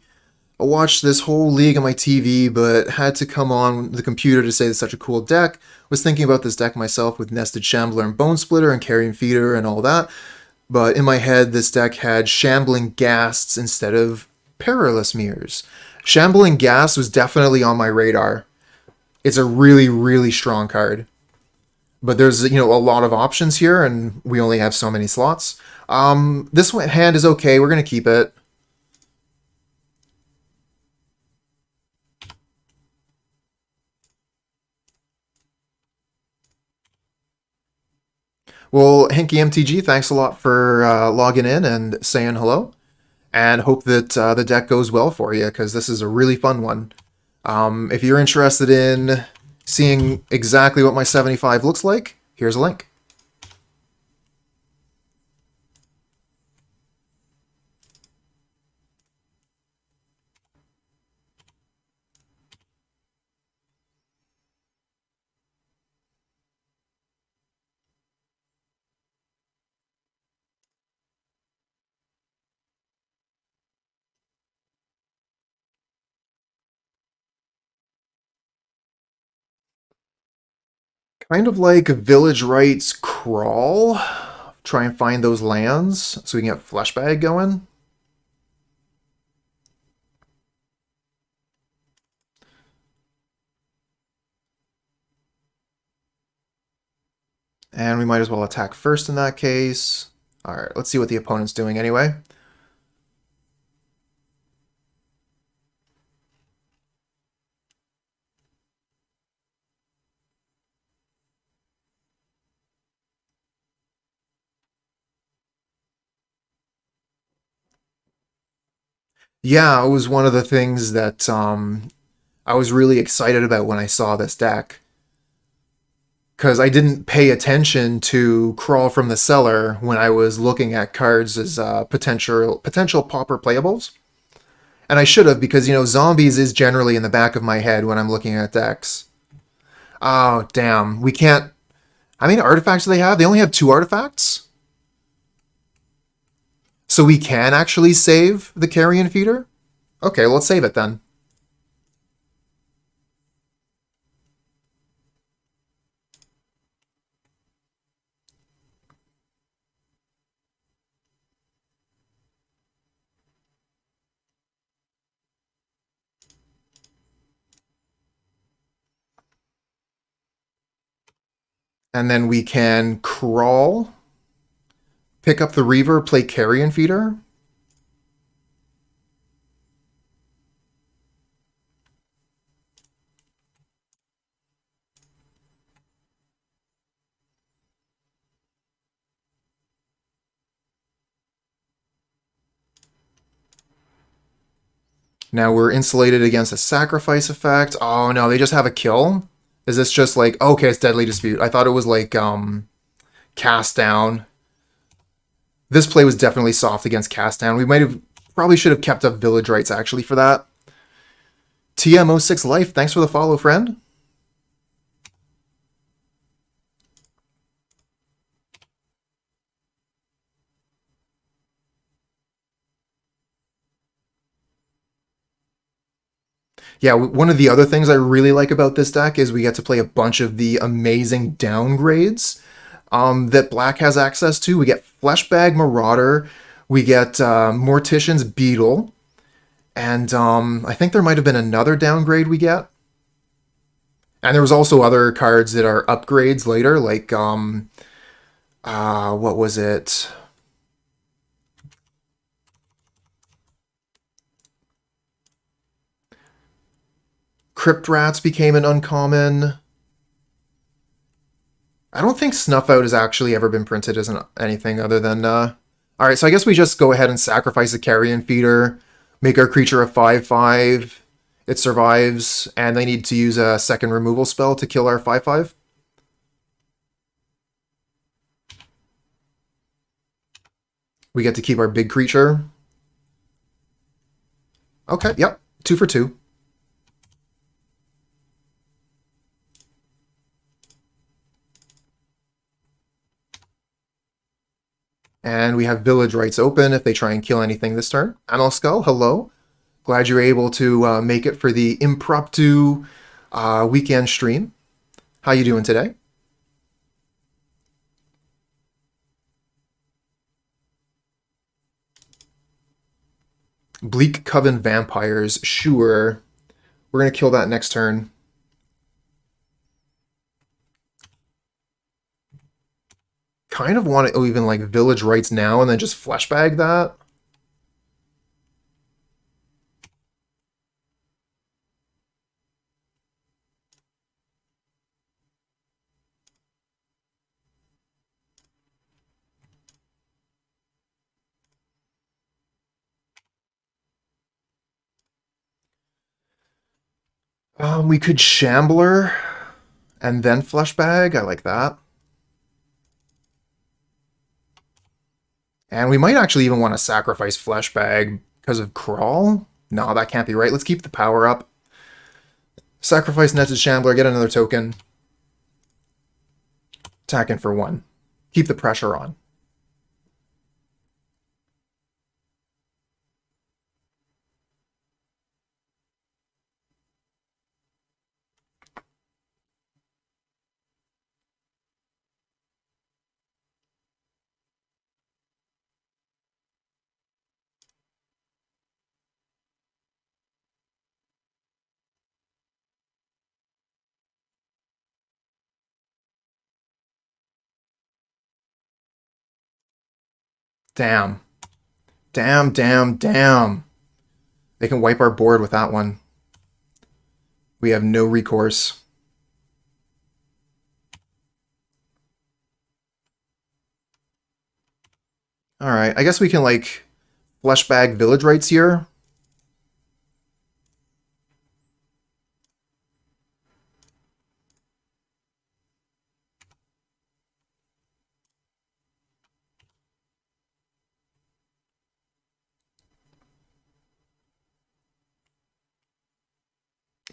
I watched this whole league on my TV, but had to come on the computer to say it's such a cool deck. Was thinking about this deck myself with Nested Shambler and Bonesplitter and Carrion Feeder and all that. But in my head, this deck had Shambling Ghasts instead of Perilous Myrs. Shambling Ghast was definitely on my radar. It's a really, really strong card. But there's, you know, a lot of options here, and we only have so many slots. This hand is okay. We're going to keep it. Well, Henky MTG, thanks a lot for logging in and saying hello. And hope that the deck goes well for you, because this is a really fun one. If you're interested in seeing exactly what my 75 looks like, here's a link. Kind of like Village Rites Crawl. Try and find those lands so we can get Fleshbag going. And we might as well attack first in that case. Alright, let's see what the opponent's doing anyway. Yeah, it was one of the things that I was really excited about when I saw this deck. Because I didn't pay attention to Crawl from the Cellar when I was looking at cards as potential Pauper playables. And I should have, because, you know, zombies is generally in the back of my head when I'm looking at decks. Oh, damn. We can't... How many artifacts do they have? They only have 2 artifacts? So we can actually save the Carrion Feeder? Okay, let's save it then. And then we can crawl, pick up the Reaver, play Carrion Feeder. Now we're insulated against a sacrifice effect. Oh no, they just have a kill? Is this just like, okay, it's Deadly Dispute. I thought it was like Cast Down. This play was definitely soft against Cast Down. We probably should have kept up Village Rites actually for that. TM06 Life, thanks for the follow, friend. Yeah, one of the other things I really like about this deck is we get to play a bunch of the amazing downgrades that Black has access to. We get Fleshbag Marauder, we get Mortician's Beetle, and I think there might have been another downgrade we get. And there was also other cards that are upgrades later, like, what was it? Crypt Rats became an uncommon. I don't think Snuff Out has actually ever been printed as anything other than... Alright, so I guess we just go ahead and sacrifice the Carrion Feeder, make our creature a 5/5, it survives, and they need to use a second removal spell to kill our 5/5. We get to keep our big creature. Okay, yep, 2 for 2. And we have Village Rites open if they try and kill anything this turn. Anal Skull, hello. Glad you're able to make it for the impromptu weekend stream. How you doing today? Bleak Coven Vampires, sure. We're going to kill that next turn. Kind of want to even like Village Rites now and then just Fleshbag that. We could Shambler and then Fleshbag. I like that. And we might actually even want to sacrifice Fleshbag because of Crawl. No, that can't be right. Let's keep the power up. Sacrifice Nested Shambler, get another token. Attacking for 1. Keep the pressure on. Damn. Damn, damn, damn. They can wipe our board with that one. We have no recourse. Alright, I guess we can, like, Fleshbag Village Rites here.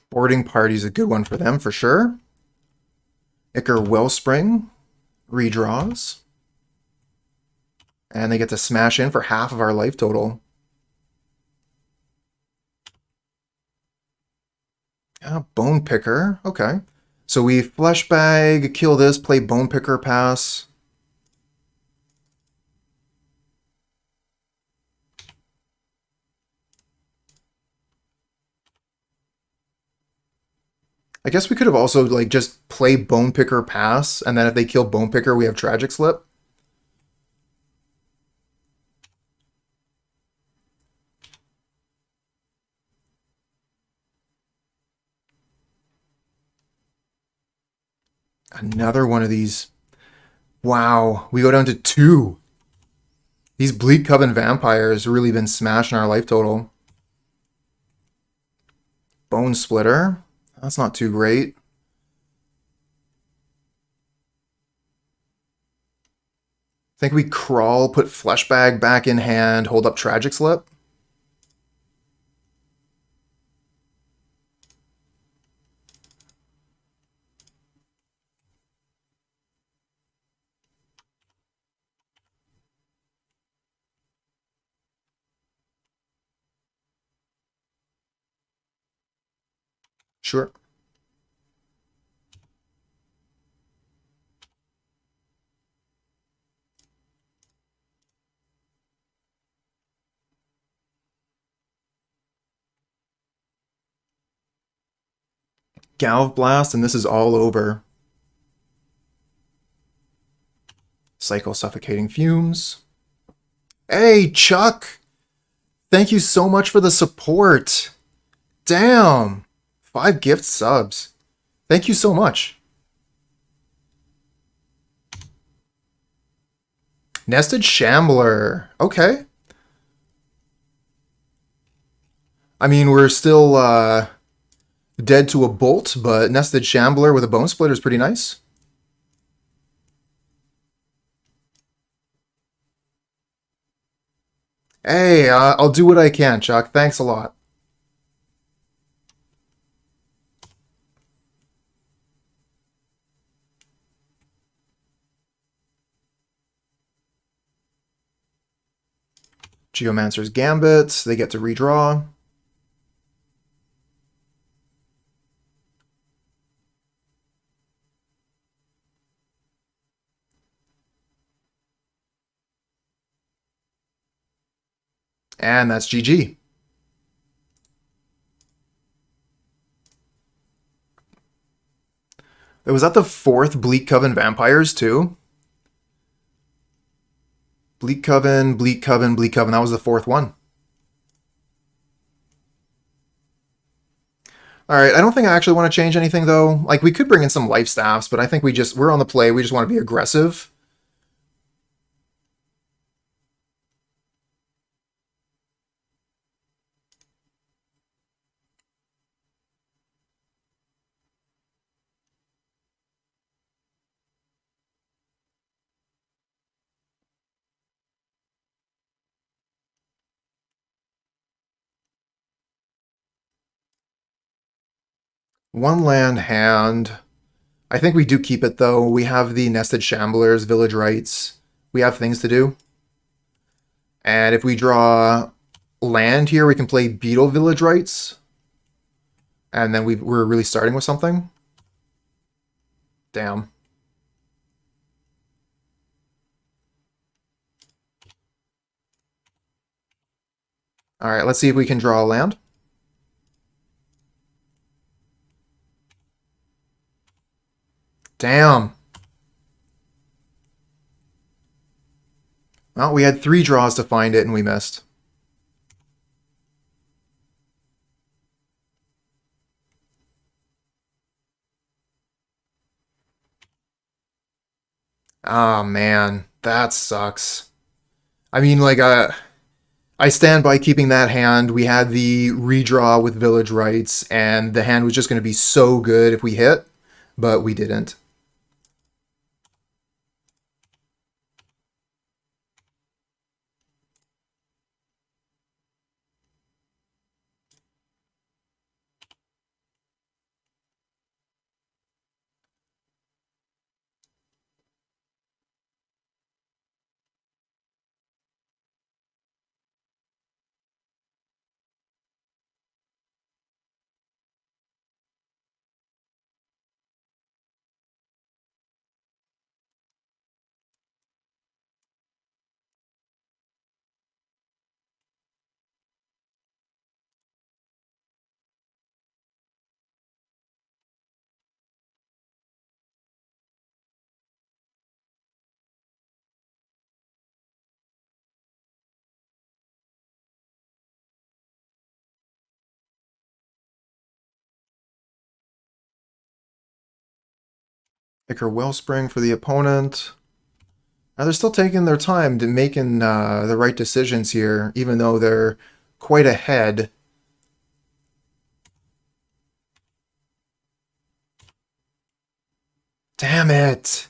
Boarding Party's a good one for them, for sure. Ichor Wellspring. Redraws. And they get to smash in for half of our life total. Bone Picker. Okay. So we Fleshbag, kill this, play Bone Picker, pass. I guess we could have also, like, just play Bone Picker, pass, and then if they kill Bone Picker, we have Tragic Slip. Another one of these. Wow, we go down to 2. These Bleak Coven Vampires really been smashing our life total. Bonesplitter. That's not too great. I think we crawl, put Fleshbag back in hand, hold up Tragic Slip. Sure. Galv Blast, and this is all over. Cycle Suffocating Fumes. Hey, Chuck! Thank you so much for the support. Damn! 5 gift subs. Thank you so much. Nested Shambler. Okay. I mean, we're still dead to a bolt, but Nested Shambler with a Bonesplitter is pretty nice. Hey, I'll do what I can, Chuck. Thanks a lot. Geomancer's Gambit. They get to redraw. And that's GG. Was that the 4th Bleak Coven Vampires, too? Bleak Coven, Bleak Coven, Bleak Coven. That was the 4th one. Alright, I don't think I actually want to change anything, though. Like, we could bring in some Lifestaffs, but I think we're on the play. We just want to be aggressive. One land hand. I think we do keep it, though. We have the Nested Shamblers, Village Rites. We have things to do. And if we draw land here, we can play Beetle Village Rites. And then we're really starting with something. Damn. Alright, let's see if we can draw a land. Damn. Oh, we had 3 draws to find it and we missed. Ah, man, that sucks. I mean, like, I stand by keeping that hand. We had the redraw with Village Rites, and the hand was just going to be so good if we hit, but we didn't. Picker Wellspring for the opponent. Now they're still taking their time to making the right decisions here, even though they're quite ahead. Damn it!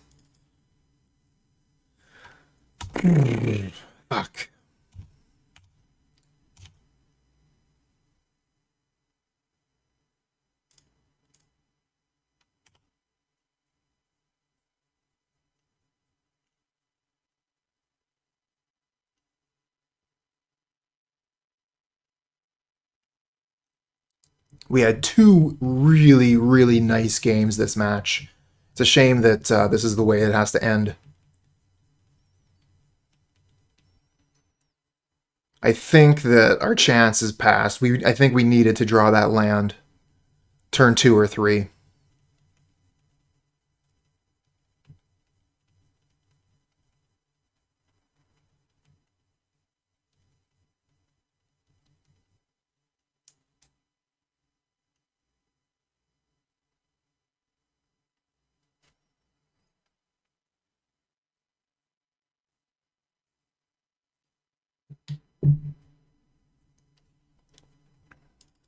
Fuck. We had 2 really, really nice games this match. It's a shame that this is the way it has to end. I think that our chance is passed. I think we needed to draw that land. Turn 2 or 3.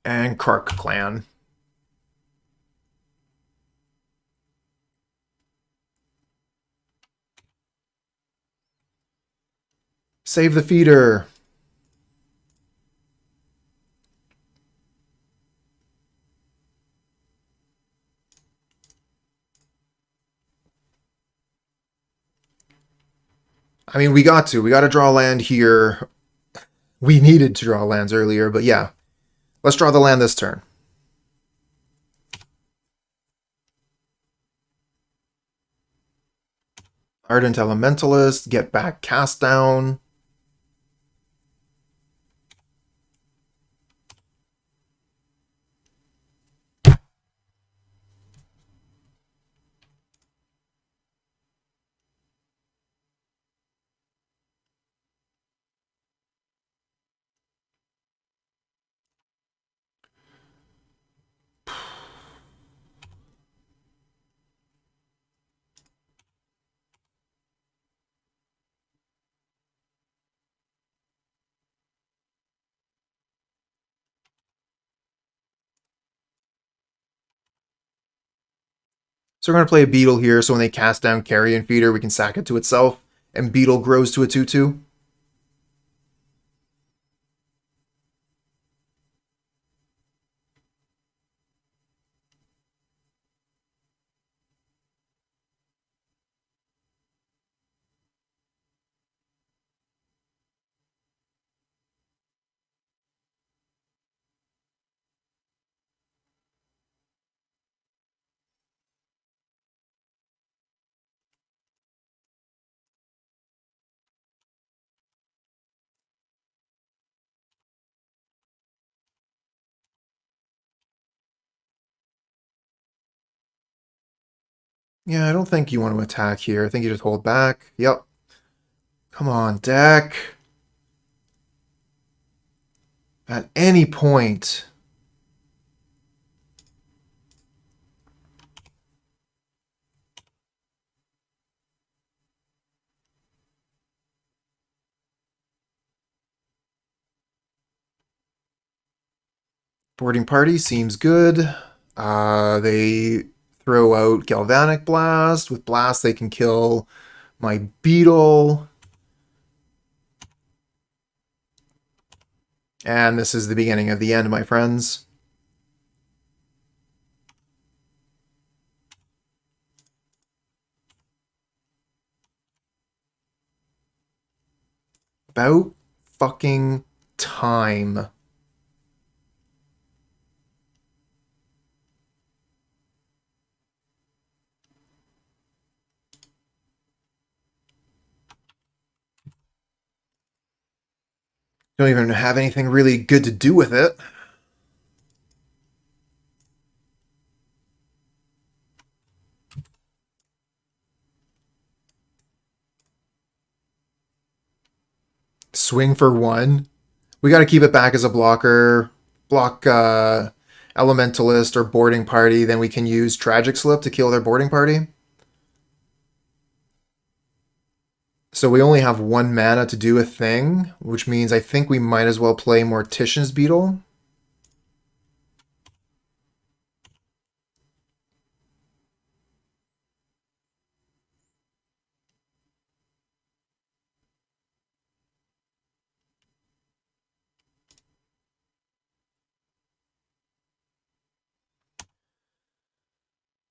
And Kark Clan. Save the feeder. I mean, we got to draw land here. We needed to draw lands earlier, but yeah. Let's draw the land this turn. Ardent Elementalist, get back cast down. So we're going to play a Beetle here, so when they cast down Carrion Feeder, we can sack it to itself, and Beetle grows to a 2/2. Yeah, I don't think you want to attack here. I think you just hold back. Yep. Come on, deck. At any point. Boarding party seems good. They throw out Galvanic Blast. With Blast, they can kill my Beetle. And this is the beginning of the end, my friends. About fucking time. Don't even have anything really good to do with it. Swing for one. We got to keep it back as a blocker. Block Elementalist or Boarding Party. Then we can use Tragic Slip to kill their Boarding Party. So we only have 1 mana to do a thing, which means I think we might as well play Mortician's Beetle.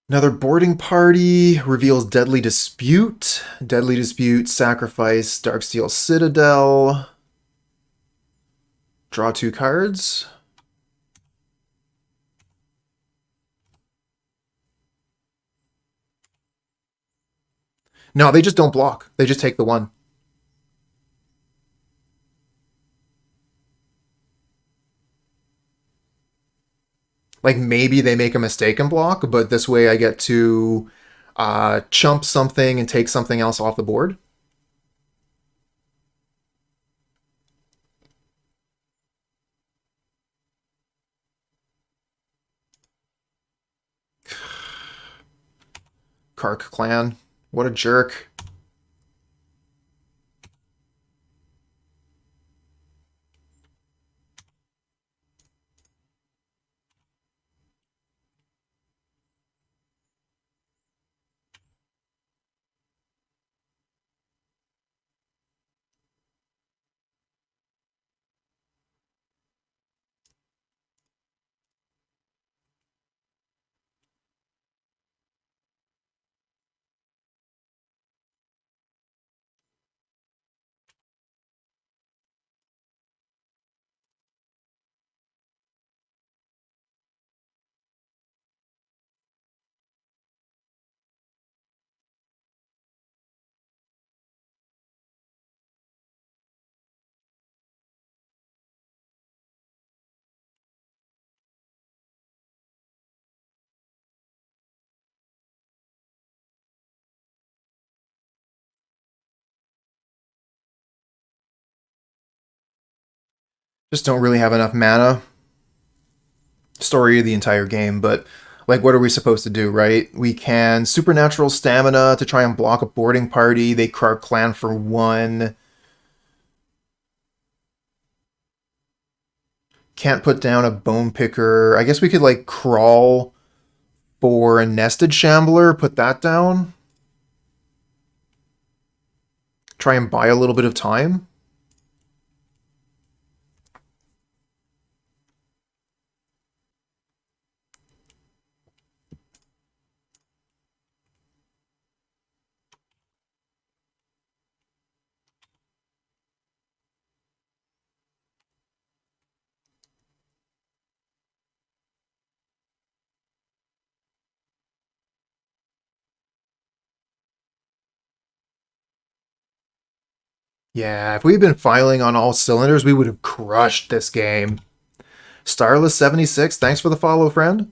Another Boarding Party reveals Deadly Dispute. Deadly Dispute, sacrifice Darksteel Citadel. Draw 2 cards. No, they just don't block. They just take the 1. Like, maybe they make a mistake and block, but this way I get to chump something and take something else off the board. Kark Clan. What a jerk. Just don't really have enough mana. Story of the entire game, but like, what are we supposed to do, right? We can Supernatural Stamina to try and block a Boarding Party. They Kark Clan for 1. Can't put down a Bone Picker. I guess we could like crawl for a Nested Shambler, put that down. Try and buy a little bit of time. Yeah, if we'd been filing on all cylinders, we would have crushed this game. Starless76, thanks for the follow, friend.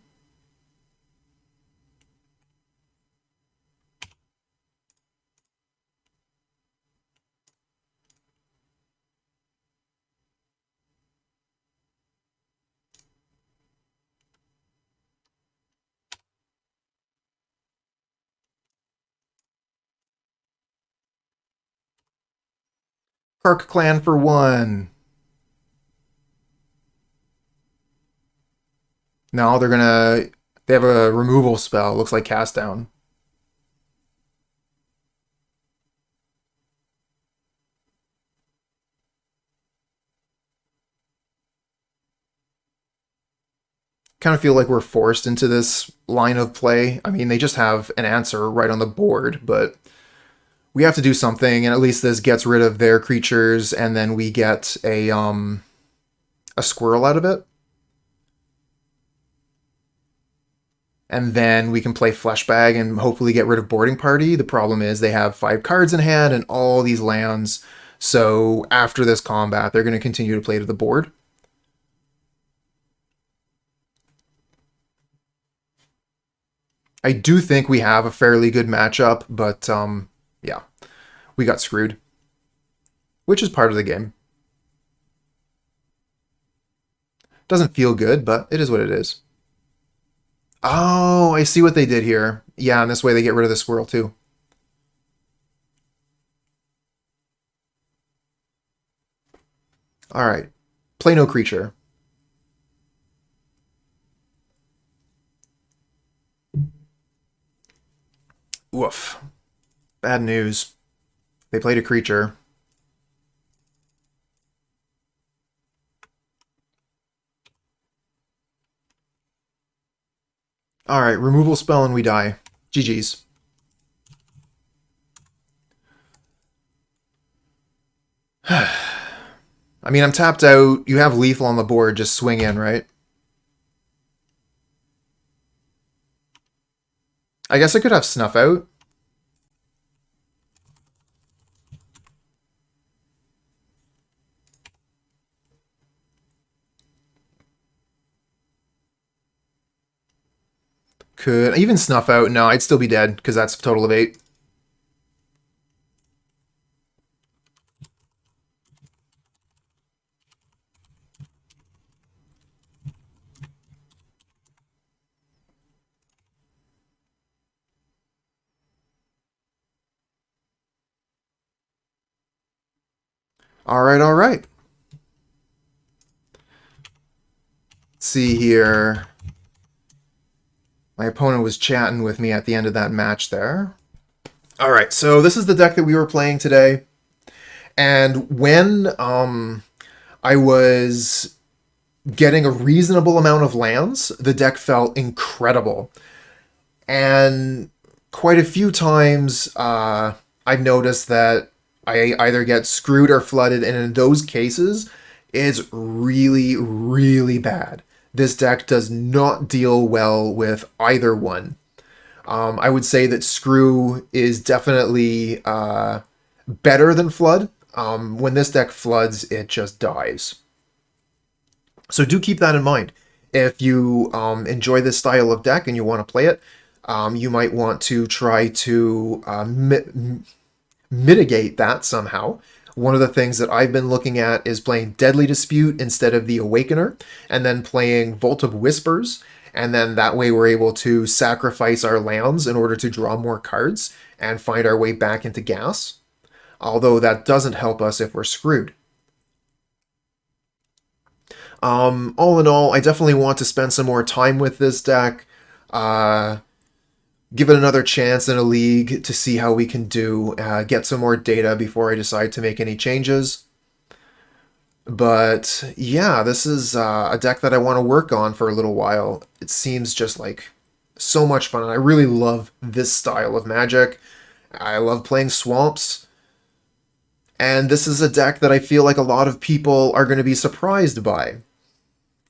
Park Clan for 1. No, they're gonna... They have a removal spell. Looks like Cast Down. Kind of feel like we're forced into this line of play. I mean, they just have an answer right on the board, but we have to do something, and at least this gets rid of their creatures, and then we get a squirrel out of it. And then we can play Fleshbag and hopefully get rid of Boarding Party. The problem is they have 5 cards in hand and all these lands. So after this combat, they're going to continue to play to the board. I do think we have a fairly good matchup, but yeah, we got screwed. Which is part of the game. Doesn't feel good, but it is what it is. Oh, I see what they did here. Yeah, and this way they get rid of the squirrel too. Alright. Play no creature. Woof. Bad news. They played a creature. Alright, removal spell and we die. GG's. I mean, I'm tapped out. You have lethal on the board. Just swing in, right? I guess I could have Snuff Out. Could even Snuff Out? No, I'd still be dead because that's a total of 8. Alright, alright. Let's see here. My opponent was chatting with me at the end of that match there. Alright, so this is the deck that we were playing today. And when I was getting a reasonable amount of lands, the deck felt incredible. And quite a few times I've noticed that I either get screwed or flooded, and in those cases, it's really, really bad. This deck does not deal well with either one. I would say that Screw is definitely better than Flood. When this deck floods, it just dies. So do keep that in mind. If you enjoy this style of deck and you want to play it, you might want to try to mitigate that somehow. One of the things that I've been looking at is playing Deadly Dispute instead of the Awakener, and then playing Vault of Whispers, and then that way we're able to sacrifice our lands in order to draw more cards and find our way back into gas. Although that doesn't help us if we're screwed. All in all, I definitely want to spend some more time with this deck. Give it another chance in a league to see how we can do, get some more data before I decide to make any changes. But yeah, this is a deck that I want to work on for a little while. It seems just like so much fun, and I really love this style of Magic. I love playing swamps. And this is a deck that I feel like a lot of people are going to be surprised by.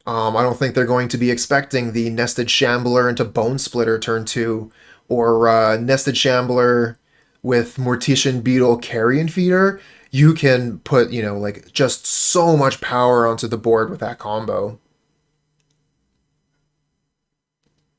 I don't think they're going to be expecting the Nested Shambler into Bonesplitter turn 2, or Nested Shambler with Mortician Beetle Carrion Feeder. You can put, you know, like just so much power onto the board with that combo.